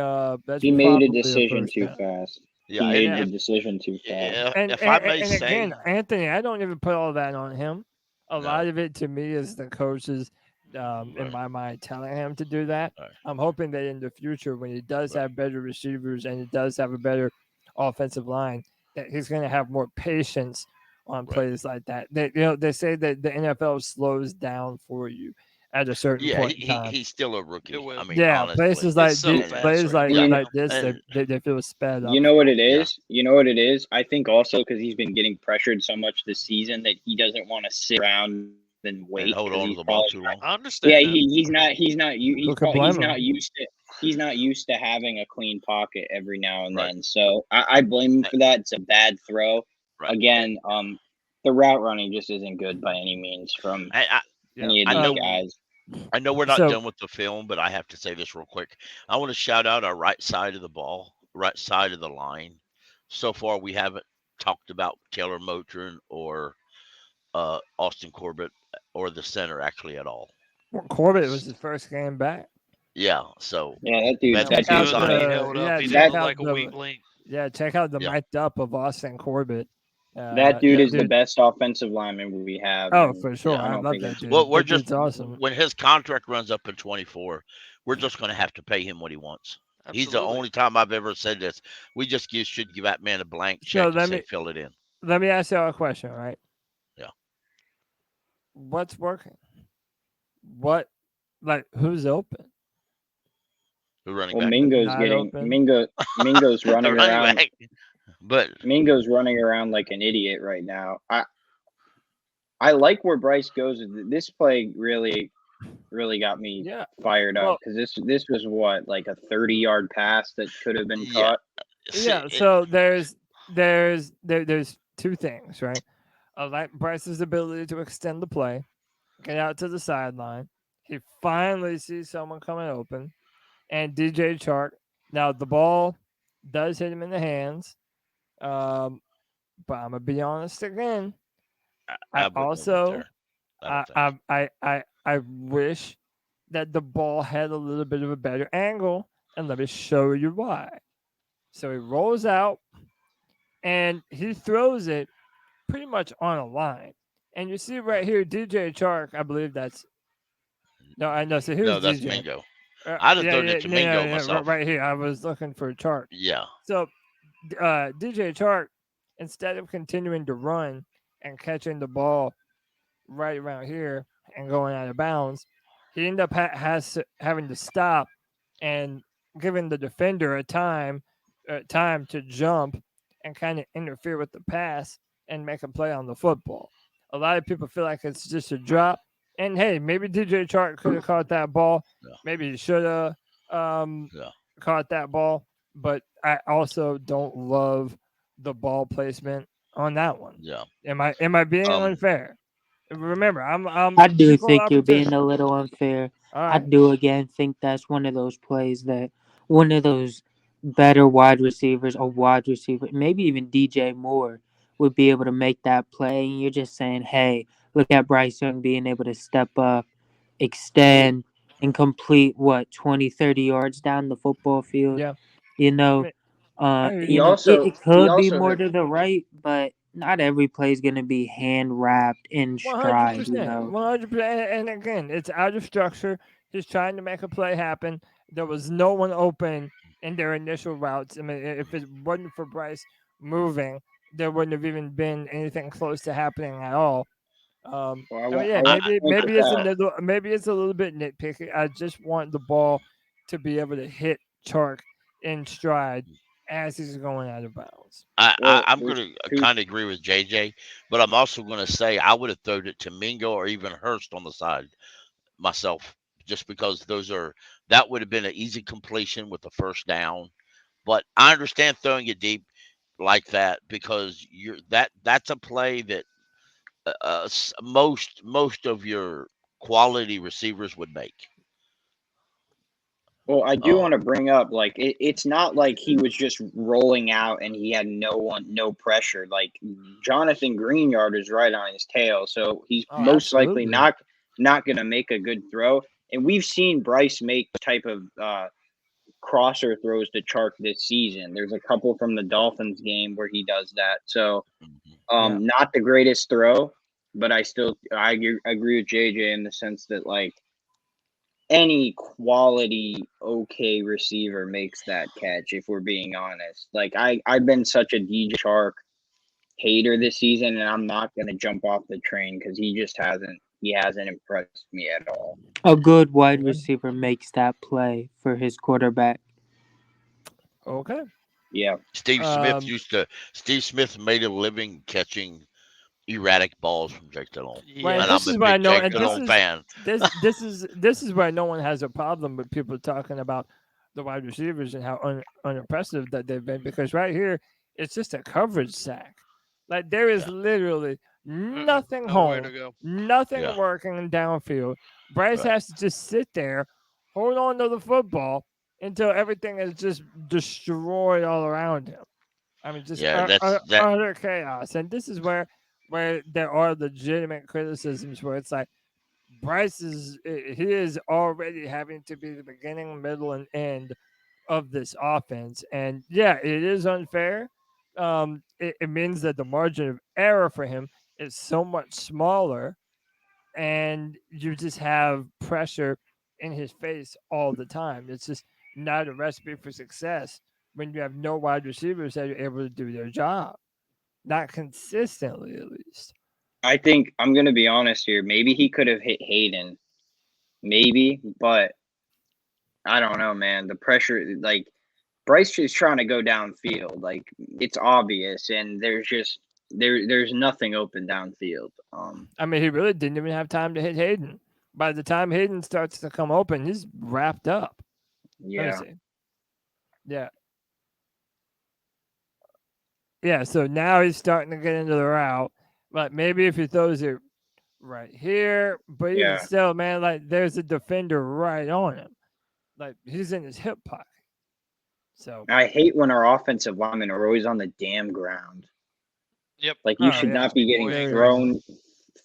He made a a decision first too down. fast. Yeah, He made Yeah. the decision too fast. And, if I and may and say, again, Anthony, I don't even put all that on him. A no, lot of it to me is the coaches, in right, my mind, telling him to do that. right, I'm hoping that in the future, when he does right, have better receivers and he does have a better offensive line, that he's going to have more patience on right. plays like that. They say that the NFL slows down for you at a certain Yeah, point in time. he's still a It rookie. I will. mean, Yeah, honestly, places It's like so these, and fast plays right like now. You like Yeah. this, and they feel sped up. You know what it yeah, is? You know what it is? I think also because he's been getting pressured so much this season that he doesn't want to sit around and and wait hold because on to he's the ball probably too long. I yeah understand that. Who could blame he's him? not used to having a clean pocket every now and Right, then. So I blame him eh, for that. It's a bad throw. right. Again, the route running just isn't good by any means from I, Yeah. any of I these know guys. I know we're not So done with the film, but I have to say this real quick. I want to shout out our right side of the ball, right side of the line. So far, we haven't talked about Taylor Motrin or Austin Corbett or the center actually at all. Corbett was his first game back. Yeah, so Yeah, That that was Check out dude's good that he nice. the held up. yeah, He didn't check That look out like a weak the link. check out the yeah, mic'd up of Austin Corbett. that dude That is the dude. best offensive lineman we have, Oh, and for sure, yeah. I I don't love think that it's Well, dude. we're That just dude's awesome. when his contract runs up in 24, we're just going to have to pay him what he wants. He's the Absolutely. only time I've ever said this. We just should give that man a blank So check and say fill it in. let me ask you a question, right? Yeah. What's working? What who's open? The running well, back, Not open. Mingo's the running running around. back, but Mingo's running around like an idiot right now. I like where Bryce goes. This play really got me Yeah. fired up Well, because this was what, like a 30-yard pass that could have been yeah, caught. yeah. So there's two things, right? I like Bryce's ability to extend the play, get out to the sideline. He finally sees someone coming open, and DJ Chark. Now the ball does hit him in the hands, but I'm gonna be honest again. I I wouldn't have went also there. I don't think. I wish that the ball had a little bit of a better angle, and let me show you why. So he rolls out and he throws it pretty much on a line. And you see right here, DJ Chark, I believe that's no, I know. So No, here's that's DJ. Mingo. I'd have Yeah, thrown yeah, it to no, Mingo no, no, myself. right here. I was looking for Chark. Yeah, So DJ Chark, instead of continuing to run and catching the ball right around here and going out of bounds, he ended up having to stop and giving the defender a time to jump and kind of interfere with the pass and make a play on the football. A lot of people feel like it's just a drop, and hey, maybe DJ Chark could have caught that ball. yeah, Maybe he should have um, yeah, caught that ball, but I also don't love the ball placement on that one. yeah. Am I being Um, unfair? Remember, I'm I do equal think you're being opportunity. a little unfair. All I right. do again think that's one of those plays that one of those better wide receivers or wide receiver, maybe even DJ Moore would be able to make that play. And you're just saying, hey, look at Bryce Young being able to step up, extend, and complete what 20, 30 yards down the football field. Yeah. You I know, mean, I hear He you. also it he could be also more had to the right, but not every play is gonna be hand wrapped in stride. You 100%. know. 100%. And again, it's out of structure. He's trying to make a play happen. There was no one open in their initial routes. I mean, if it wasn't for Bryce moving, there wouldn't have even been anything close to happening at all. well, I mean, yeah, I want I, to point this out. maybe it's a little bit nitpicky. I just want the ball to be able to hit Chark in stride as he's going out of bounds. Well, I'm there's going to two. kind of agree with JJ, but I'm also going to say I would have thrown it to Mingo or even Hurst on the side myself, just because that would have been an easy completion with the first down. But I understand throwing it deep like that because that's a play that most of your quality receivers would make. Well, I do Uh, want to bring up like it's not like he was just rolling out and he had no pressure. Like Jonathan Greenyard is right on his tail, so he's Oh, most likely absolutely. not going to make a good throw. And we've seen Bryce make type of crosser throws to Chark this season. There's a couple from the Dolphins game where he does that. So mhm. Yeah. not the greatest throw, but I agree with JJ in the sense that like any quality okay receiver makes that catch if we're being honest. Like I've been such a DJ Chark hater this season and I'm not going to jump off the train cuz he hasn't impressed me at all. A good wide Okay. receiver makes that play for his quarterback. Okay. Yeah. Um, Steve Smith made a living catching erratic balls from Jake Delhomme, well, and this I'm Yes. a is why I big know, Jake and this Delhomme is fan. this is why no one has a problem with people talking about the wide receivers and how unimpressive that they've been because right here it's just a coverage sack. Like there is Yeah, literally nothing Nowhere to home, go. nothing yeah, working downfield. Bryce right. has to just sit there, hold on to the football until everything is just destroyed all around him. I mean, just Yeah, that's that. utter chaos. And this is where there are legitimate criticisms where it's like Bryce he is already having to be the beginning, middle, and end of this offense. And yeah, it is unfair. It means that the margin of error for him is so much smaller, and you just have pressure in his face all the time. It's just not a recipe for success when you have no wide receivers that are able to do their job, not consistently at least. I think I'm going to be honest here. Maybe he could have hit Hayden. Maybe, but I don't know, man. The pressure like Bryce is trying to go downfield. Like it's obvious and there's nothing open downfield. I mean, he really didn't even have time to hit Hayden. By the time Hayden starts to come open, he's wrapped up. Let me Yeah. see. Yeah. Yeah. So now he's starting to get into the route. But maybe if he throws it right here, but even Yeah. still, man, like there's a defender right on him. Like he's in his hip pocket. So, I hate when our offensive linemen are always on the damn ground. Yep. Like you oh, should yeah. not be getting More angry.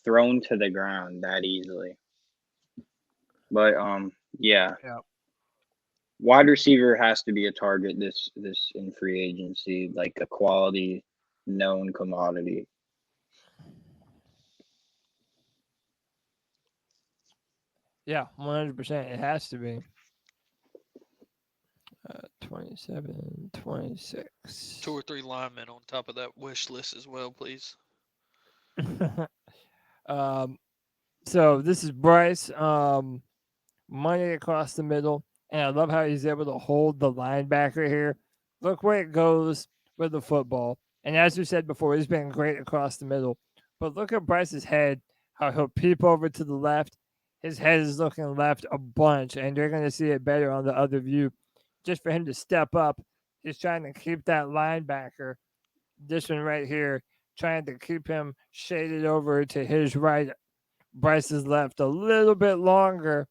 thrown to the ground that easily. But yeah. Yeah. Wide receiver has to be a target this in free agency, like a quality known commodity. Yeah. 100%. It has to be. 27, 26. 2 or 3 linemen on top of that wish list as well, please. um, so this is Bryce. Money across the middle. And I love how he's able to hold the linebacker here. Look where it goes with the football. And as we said before, he's been great across the middle. But look at Bryce's head, how he'll peep over to the left. His head is looking left a bunch, and you're going to see it better on the other view. Just for him to step up, he's trying to keep that linebacker, this one right here, trying to keep him shaded over to his right Bryce has left a little bit longer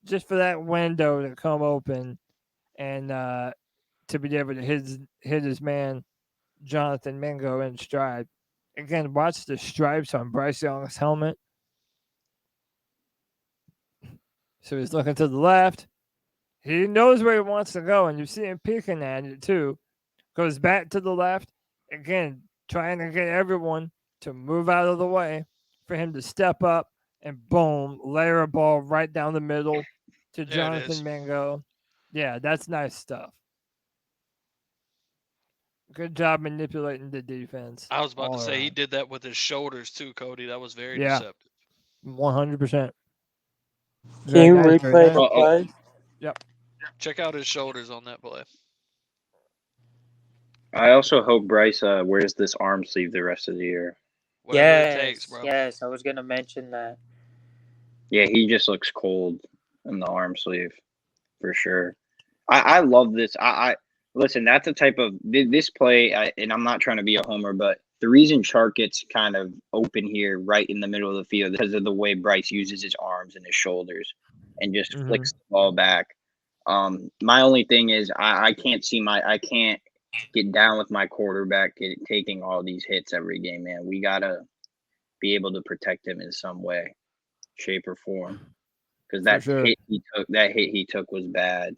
just for that window to come open and to be able to hit his man Jonathan Mingo in stride. Again, watch the stripes on Bryce Young's helmet. So he's looking to the left. He knows where he wants to go, and you see him peeking at it too. Goes back to the left. Again, trying to get everyone to move out of the way for him to step up and boom, layer a ball right down the middle to There it is. Jonathan Mingo. Yeah, that's nice stuff. Good job manipulating the defense. I was about all to say he around. did that with his shoulders too, Cody. That was very Yeah. deceptive. 100%. Can you Very replay nice. the play? Check out his shoulders on that play. I also hope Bryce wears this arm sleeve the rest of the year. Whatever it takes, bro. Yes, I was gonna mention that. Yeah, he just looks cold in the arm sleeve for sure. I love this. I listen. That's the type of this play, and I'm not trying to be a homer, but the reason Chark gets kind of open here, right in the middle of the field, because of the way Bryce uses his arms and his shoulders, and just flicks the ball back. My only thing is I can't get down with my quarterback taking all these hits every game, man. We gotta be able to protect him in some way, shape, or form, because For sure. hit he took was bad.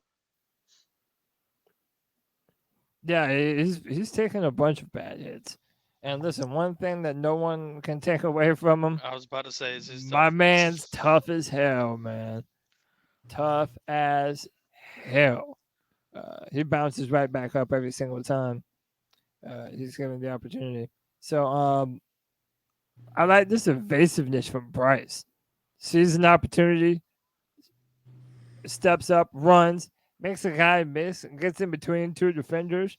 Yeah, he's taken a bunch of bad hits. And listen, one thing that no one can take away from him, I was about to say, is his my toughness. man's tough as hell, man. Tough as hell. He bounces right back up every single time he's given the opportunity. So I like this evasiveness from Bryce. Sees an opportunity, steps up, runs, makes a guy miss, and gets in between two defenders.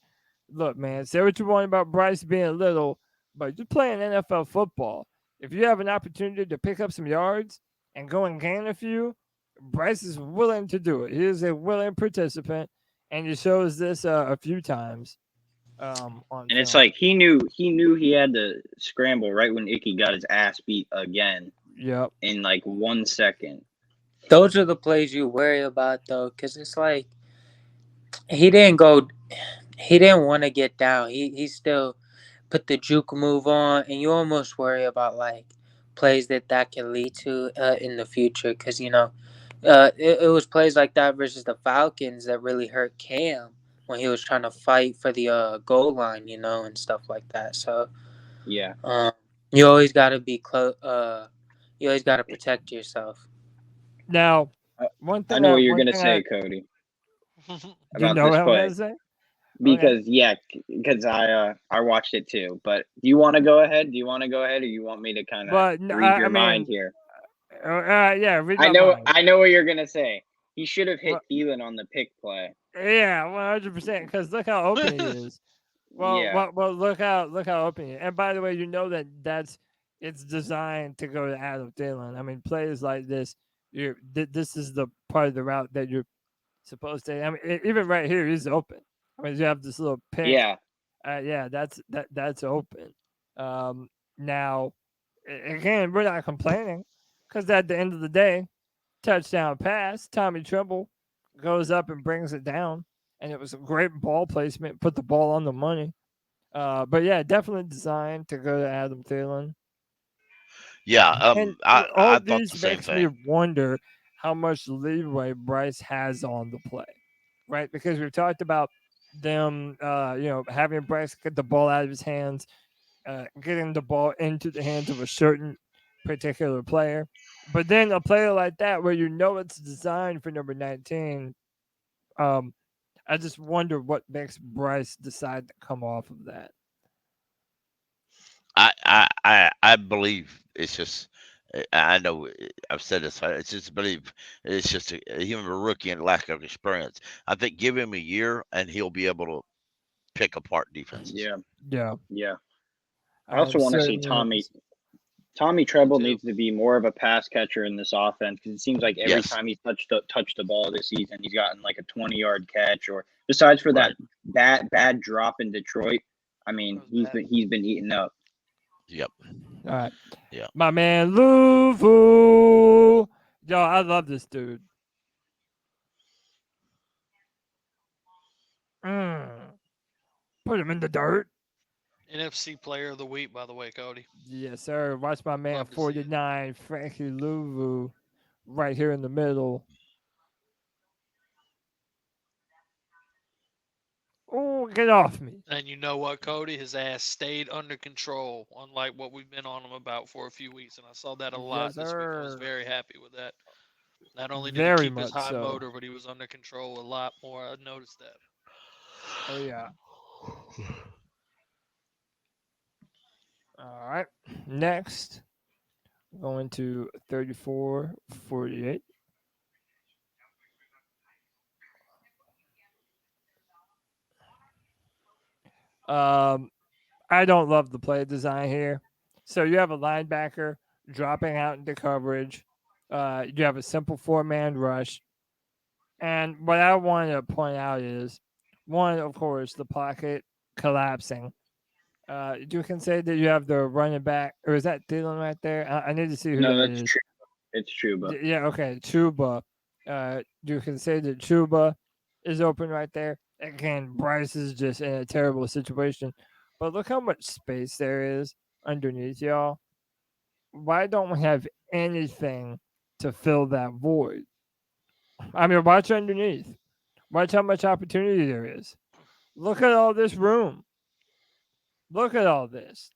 Look, man, say what you want about Bryce being little, but you're playing NFL football. If you have an opportunity to pick up some yards and go and gain a few, Bryce is willing to do it. He is a willing participant, and he shows this a few times. On And it's film. like he knew he had to scramble right when Icky got his ass beat again Yep. in like 1 second. Those are the plays you worry about though, because it's like he didn't want to get down. He still put the juke move on, and you almost worry about like plays that can lead to in the future, because it was plays like that versus the Falcons that really hurt Cam when he was trying to fight for the goal line, and stuff like that. So Yeah. you always got to be close. You always got to protect yourself. Now, one thing I know what you're one gonna thing say, Cody, you about know this what I'm play. gonna say? Because I watched it too. But do you want to go ahead? Do you want to go ahead, or you want me to kind of But read your mind here? Yeah, read my I know mind. what you're gonna say. He should have hit Well, Thielen on the pick play. Yeah, 100%. Because look how open he is. Well, Yeah. look how open he is. And by the way, you know it's designed to go to Adam Thielen. I mean, plays like this, this is the part of the route that you're supposed to. I mean, even right here, he's open. I mean, you have this little pick. Yeah. Yeah, that's open. Now, again, we're not complaining because at the end of the day, touchdown pass, Tommy Tremble goes up and brings it down, and it was a great ball placement, put the ball on the money. But yeah, definitely designed to go to Adam Thielen. Yeah, And I all thought the these same makes me thing. wonder how much leeway Bryce has on the play, right? Because we've talked about them, having Bryce get the ball out of his hands, getting the ball into the hands of a certain particular player. But then a player like that, where you know it's designed for number 19, I just wonder what makes Bryce decide to come off of that. I believe it's just. I know I've said this. It's just believe it's just him a rookie and lack of experience. I think give him a year and he'll be able to pick apart defenses. Yeah. Yeah. Yeah. I I also am want to see certainly. Tommy Treble too. needs to be more of a pass catcher in this offense, because it seems like every Yes. time he's touched the ball this season, he's gotten like a 20-yard catch, or besides for Right. that bad drop in Detroit. I mean, That was he's been eaten up. Yep. All right. Yeah. My man Luvu. Yo, I love this dude. Mm. Put him in the dirt. NFC Player of the Week, by the way, Cody. Yes, sir. Watch my man Love to see it. 49, Frankie Luvu, right here in the middle. Oh, get off me. And you know what, Cody? His ass stayed under control, unlike what we've been on him about for a few weeks. And I saw that a lot Yes, this week. I was sir. very happy with that. Not only did he Very keep his much high so. motor, but he was under control a lot more. I noticed that. Oh, yeah. All right. Next, going to 34-48. Um, I don't love the play design here. So you have a linebacker dropping out into coverage. You have a simple four-man rush. And what I want to point out is one, of course, the pocket collapsing. You can say that you have the running back, or is that Thielen right there? I need to see who No, that that's is. true. It's Chuba. Yeah, okay, Chuba. You can say that Chuba is open right there. Again, Bryce is just in a terrible situation. But look how much space there is underneath y'all. Why don't we have anything to fill that void? I mean, watch underneath. Watch how much opportunity there is. Look at all this room. Look at all this.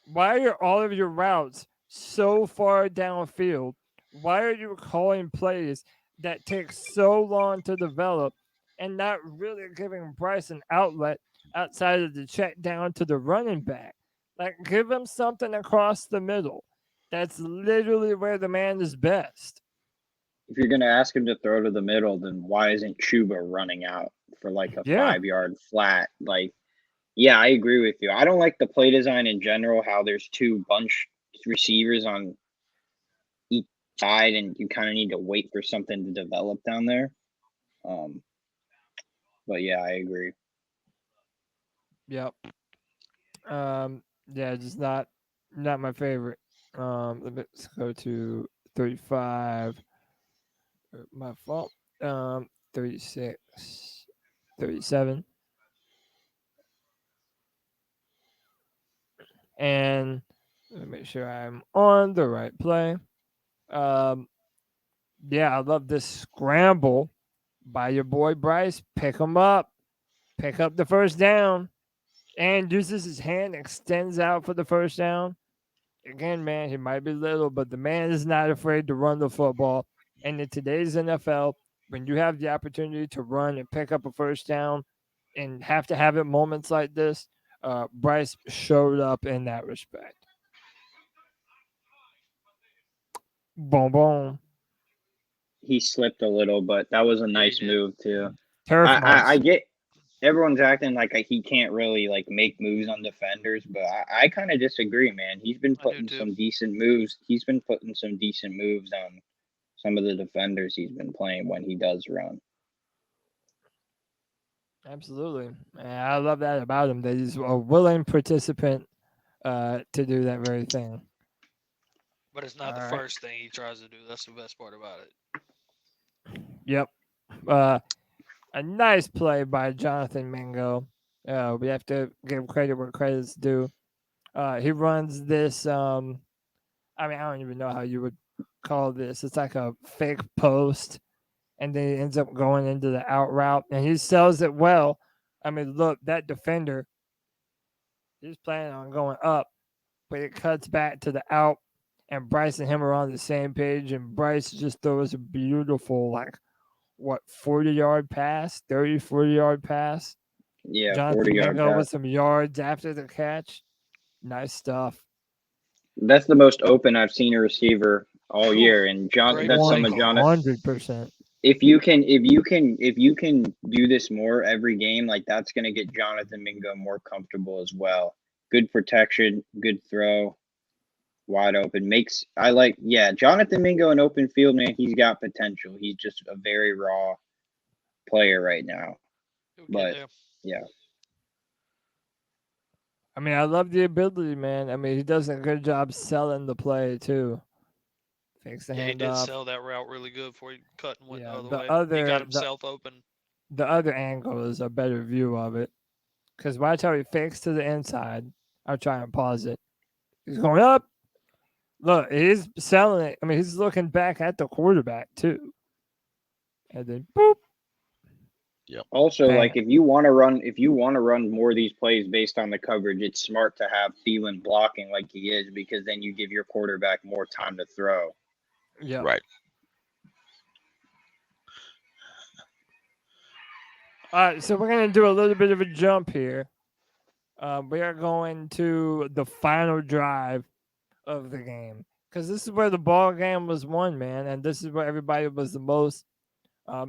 Why are all of your routes so far downfield? Why are you calling plays that take so long to develop and not really giving Bryce an outlet outside of the check down to the running back? Like, give him something across the middle. That's literally where the man is best. If you're gonna ask him to throw to the middle, then why isn't Chuba running out for like a Yeah. 5 yard flat? Like, yeah, I agree with you. I don't like the play design in general. How there's two bunch receivers on each side, and you kind of need to wait for something to develop down there. Um, but yeah, I agree. Yep. Yeah, just not my favorite. Let's go to 35. My fault. 36, 37. And let me make sure I'm on the right play. Um, yeah, I love this scramble by your boy Bryce. Pick him up. Pick up the first down. And uses his hand, extends out for the first down. Again, man, he might be little, but the man is not afraid to run the football. And in today's NFL, when you have the opportunity to run and pick up a first down and have to have it moments like this, Bryce showed up in that respect. Boom, boom. He slipped a little, but that was a Yeah, he nice did. move too. Turf I munch. get everyone's acting like he can't really like make moves on defenders, but I kind of disagree, man. He's been I do putting too. some decent moves. He's been putting some decent moves on some of the defenders he's been playing when he does run. Absolutely. And I love that about him, that he's a willing participant to do that very thing. But it's not All the right. first thing he tries to do. That's the best part about it. Yep. A nice play by Jonathan Mingo. We have to give credit where credit's due. He runs this. I mean, I don't even know how you would call this. It's like a fake post, and then he ends up going into the out route, and he sells it well. I mean, look, that defender, he's planning on going up, but it cuts back to the out, and Bryce and him are on the same page, and Bryce just throws a beautiful, like, what, 40-yard pass, 30, 40-yard pass. Yeah, Jonathan 40 yard Mingo pass. with some yards after the catch. Nice stuff. That's the most open I've seen a receiver all Whew. year, and Great that's play some of call. Jonathan. 100%. If you can do this more every game, like that's gonna get Jonathan Mingo more comfortable as well. Good protection, good throw, wide open. Jonathan Mingo in open field, man, he's got potential. He's just a very raw player right now. He'll get But there. yeah. I mean, I love the ability, man. I mean, he does a good job selling the play too. Fakes the Yeah, he did handoff. sell that route really good before he cut and went the Yeah, other the way. He got other himself open. the other angle is a better view of it. Because watch how he fakes to the inside. I'll try and pause it. He's going up. Look, he's selling it. I mean, he's looking back at the quarterback too. And then boop. Also, like Bam. if you want to run more of these plays based on the coverage, it's smart to have Thielen blocking like he is, because then you give your quarterback more time to throw. Yeah. Right. All right, so we're gonna do a little bit of a jump here. We are going to the final drive of the game because this is where the ball game was won, man, and this is where everybody was the most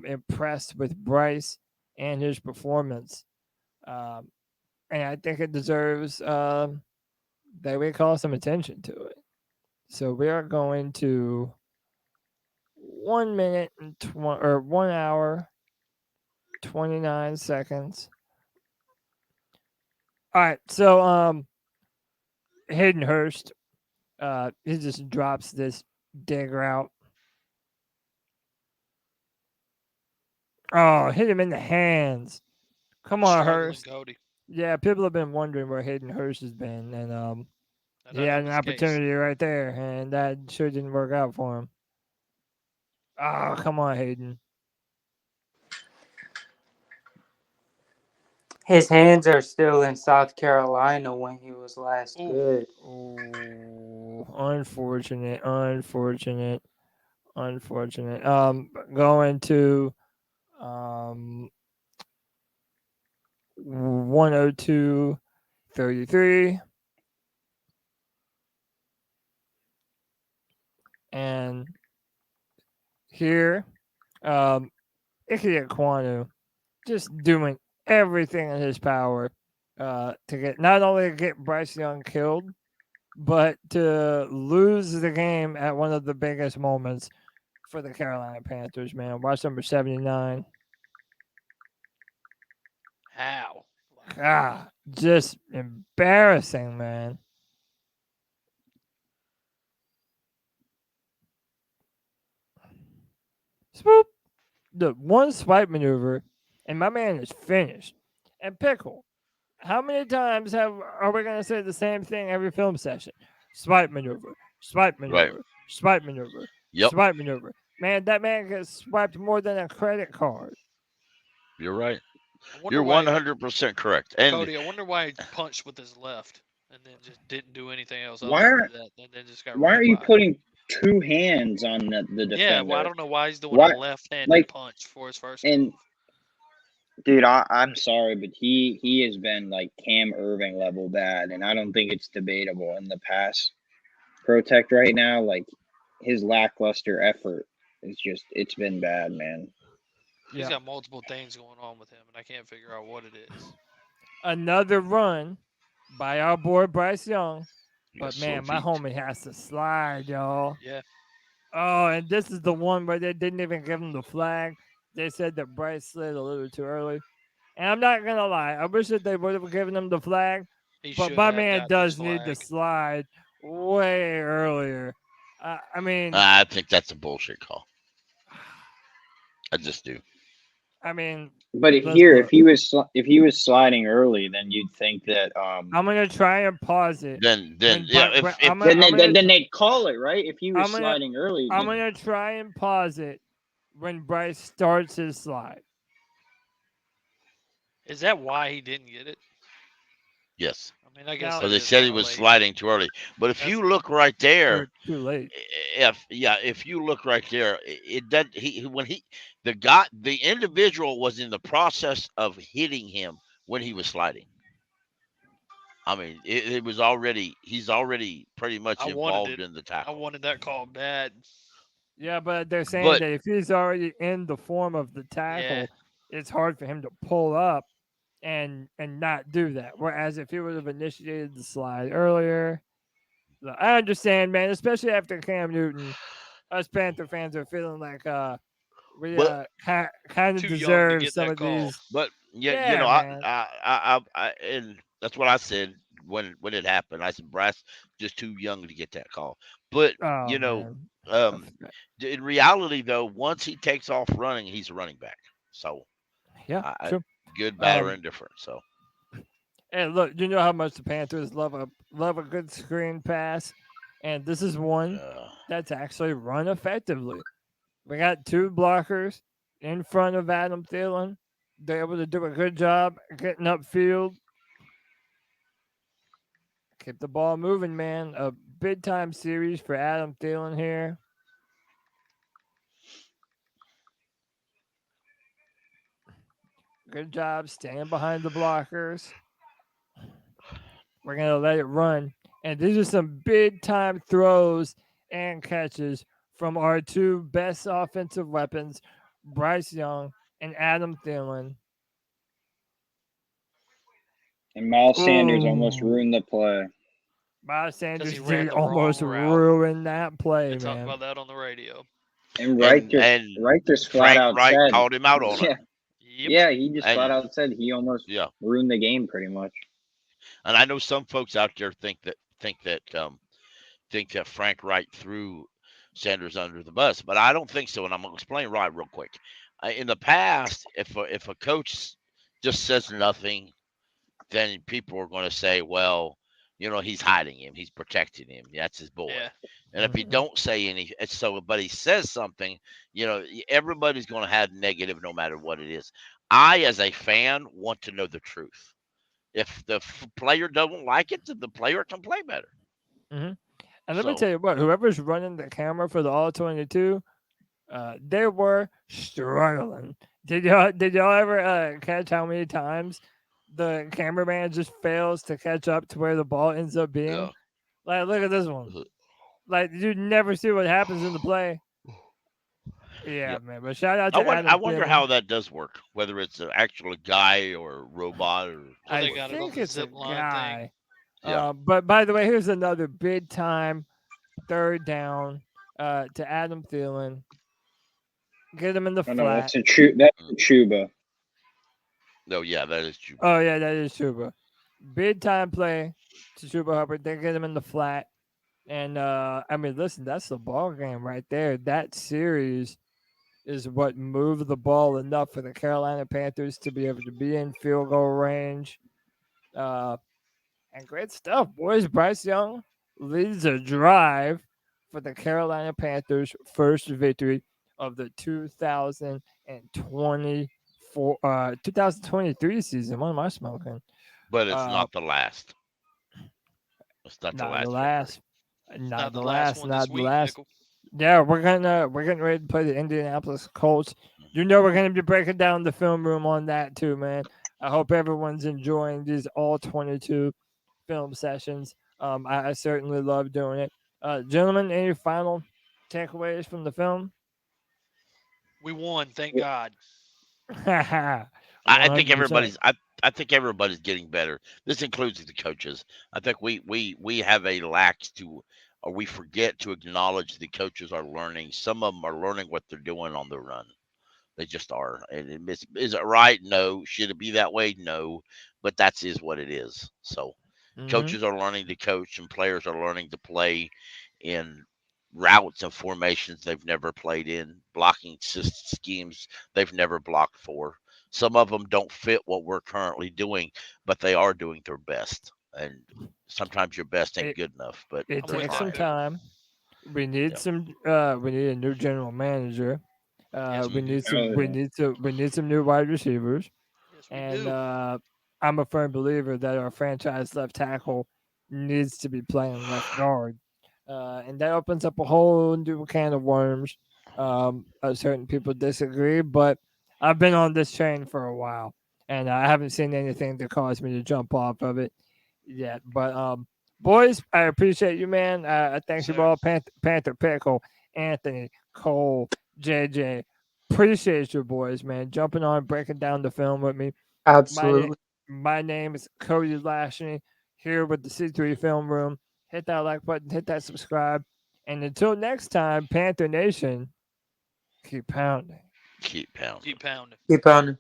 impressed with Bryce and his performance. Um, and I think it deserves that we call some attention to it. So we are going to 1 minute and 1 hour 29 seconds. All right, so Hayden Hurst, he just drops this dig route. Oh, hit him in the hands. Come on, Struggling Hurst. Cody. Yeah, people have been wondering where Hayden Hurst has been, and And he I had know an his case. opportunity right there, and that sure didn't work out for him. Oh, come on, Hayden. His hands are still in South Carolina when he was last Ooh. good. Oh, unfortunate. Going to 102.33. And here, Ike Kwanu just doing everything in his power to get not only get Bryce Young killed, but to lose the game at one of the biggest moments for the Carolina Panthers, man. Watch number 79. How? Ah, just embarrassing, man. Swoop. The one swipe maneuver, and my man is finished. And Pickle, how many times are we gonna say the same thing every film session? Swipe maneuver, swipe Right. maneuver, swipe maneuver, Yep. swipe maneuver. Man, that man gets swiped more than a credit card. You're right. I wonder You're why, 100% correct. And Cody. I wonder why he punched with his left and then just didn't do anything else Why other are than that, and then just got why ran are you by. putting two hands on the defender? Yeah, well, I don't know why he's doing Why- a left-handed like, punch for his first and move. dude, I'm sorry, but he has been like Cam Irving level bad, and I don't think it's debatable in the pass protect right now. Like his lackluster effort is just it's been bad, man. He's Yeah. got multiple things going on with him, and I can't figure out what it is. Another run by our boy Bryce Young. But Yes, man, so my feet. homie has to slide, y'all. Yeah, Oh, and this is the one where they didn't even give him the flag. They said that Bryce slid a little too early. And I'm not gonna lie, I wish that they would have given him the flag. he But should my have man got does this need to flag. slide way earlier. I mean, I think that's a bullshit call. I just do. I mean, But let's here, look. if he was sliding early, then you'd think that I'm gonna try and pause it. Then When yeah, Bri- if I'm then gonna, then they'd call it, right? If he was I'm gonna, sliding early, I'm then gonna try and pause it when Bryce starts his slide. Is that why he didn't get it? yes. I mean, I guess Now- So that they is said he kinda was late. sliding too early. But if That's- you look right there, Or too late. if you look right there, it does. The individual was in the process of hitting him when he was sliding. I mean, it was already. He's already pretty much I wanted involved it. in the I tackle. wanted that call bad. Yeah, but they're saying But that if he's already in the form of the tackle, it's hard for him to pull up and not do that. Whereas if he would have initiated the slide earlier, look, I understand, man. Especially after Cam Newton, us Panther fans are feeling like we But- kind of Too young to deserve get some that of call. these. But yeah, Yeah, man. and that's what I said when it happened. I said Bryce just too young to get that call. But Oh you know, man. um, in reality though, once he takes off running, he's a running back. So Yeah, I true. good, bad, or Um, indifferent. So and look, you know how much the Panthers love a good screen pass, and this is one uh, that's actually run effectively. We got two blockers in front of Adam Thielen. They're able to do a good job getting upfield. Keep the ball moving, man. A big time series for Adam Thielen here. Good job staying behind the blockers. We're going to let it run. And these are some big time throws and catches from our two best offensive weapons, Bryce Young and Adam Thielen. And Miles Sanders almost Ooh. ruined the play. Miles Because Sanders he ran did the almost wrong route. ruin that play, They talked man. about that on the radio. And and Wright just flat Frank out Wright said, called him out on it. yeah, Yep. yeah, he just flat And out said he almost yeah, ruined the game pretty much. and I know some folks out there think that Frank Wright threw Sanders under the bus, but I don't think so. And I'm gonna explain why real quick. In the past, if a coach just says nothing, then people are going to say, well, he's hiding him, he's protecting him. That's his boy. Yeah. And if he don't say anything, but he says something, everybody's going to have negative no matter what it is. I, as a fan, want to know the truth. If the player doesn't like it, then the player can play better. Mm-hmm. And let me So, tell you what, whoever's running the camera for the All 22, they were struggling. Did y'all ever catch how many times the cameraman just fails to catch up to where the ball ends up being? yeah. Like, look at this one. Like, you never see what happens in the play. Yeah, Yep. man. But shout out I to wonder, I Adam wonder Thielen. how that does work, whether it's an actual guy or a robot or Well, I they what. got it on think the it's a zip line thing. guy. Yeah. But by the way, here's another big time third down to Adam Thielen. Get him in the Oh no, flat. that's a Chuba. No, yeah, that is true. Oh yeah, that is Chuba. Big time play to Chuba Hubbard. They get him in the flat. And I mean, listen, that's the ball game right there. That series is what moved the ball enough for the Carolina Panthers to be able to be in field goal range. Uh, and great stuff, boys. Bryce Young leads a drive for the Carolina Panthers' first victory of the 2023 season. What am I smoking? But it's Uh, not the last. It's not the not the last victory. last. It's Not not the the last last. one this Not the week, last. Pickle. Yeah, we're getting ready to play the Indianapolis Colts. You know we're gonna be breaking down the film room on that too, man. I hope everyone's enjoying these all 22 film sessions. I certainly love doing it. Gentlemen, any final takeaways from the film? We won, thank God. I think 100%. I think everybody's getting better. This includes the coaches. I think we have a lax to, or we forget to acknowledge the coaches are learning. Some of them are learning what they're doing on the run. They just are. And is it right? No. Should it be that way? No. But that is what it is. So Mm-hmm. coaches are learning to coach, and players are learning to play in routes and formations they've never played in, blocking schemes they've never blocked for. Some of them don't fit what we're currently doing, but they are doing their best. And sometimes your best ain't It, good enough, but it I'm they're with takes that, some trying. Pickle. time. We need Yeah. some. We need a new general manager. Yes, we We do. need some. Oh We yeah. need to. We need some new wide receivers. Yes, we And do. I'm a firm believer that our franchise left tackle needs to be playing left guard, and that opens up a whole new can of worms. Certain people disagree, but I've been on this train for a while, and I haven't seen anything to cause me to jump off of it yet. But boys, I appreciate you, man. I thank you Sir. all, Panther Pickle, Anthony, Cole, JJ. Appreciate you, boys, man. Jumping on, breaking down the film with me. My name, Absolutely. my name is Cody Lashney here with the C3 Film Room. Hit that like button, hit that subscribe, and until next time, Panther Nation, keep pounding. Keep pounding. Keep pounding. Keep on.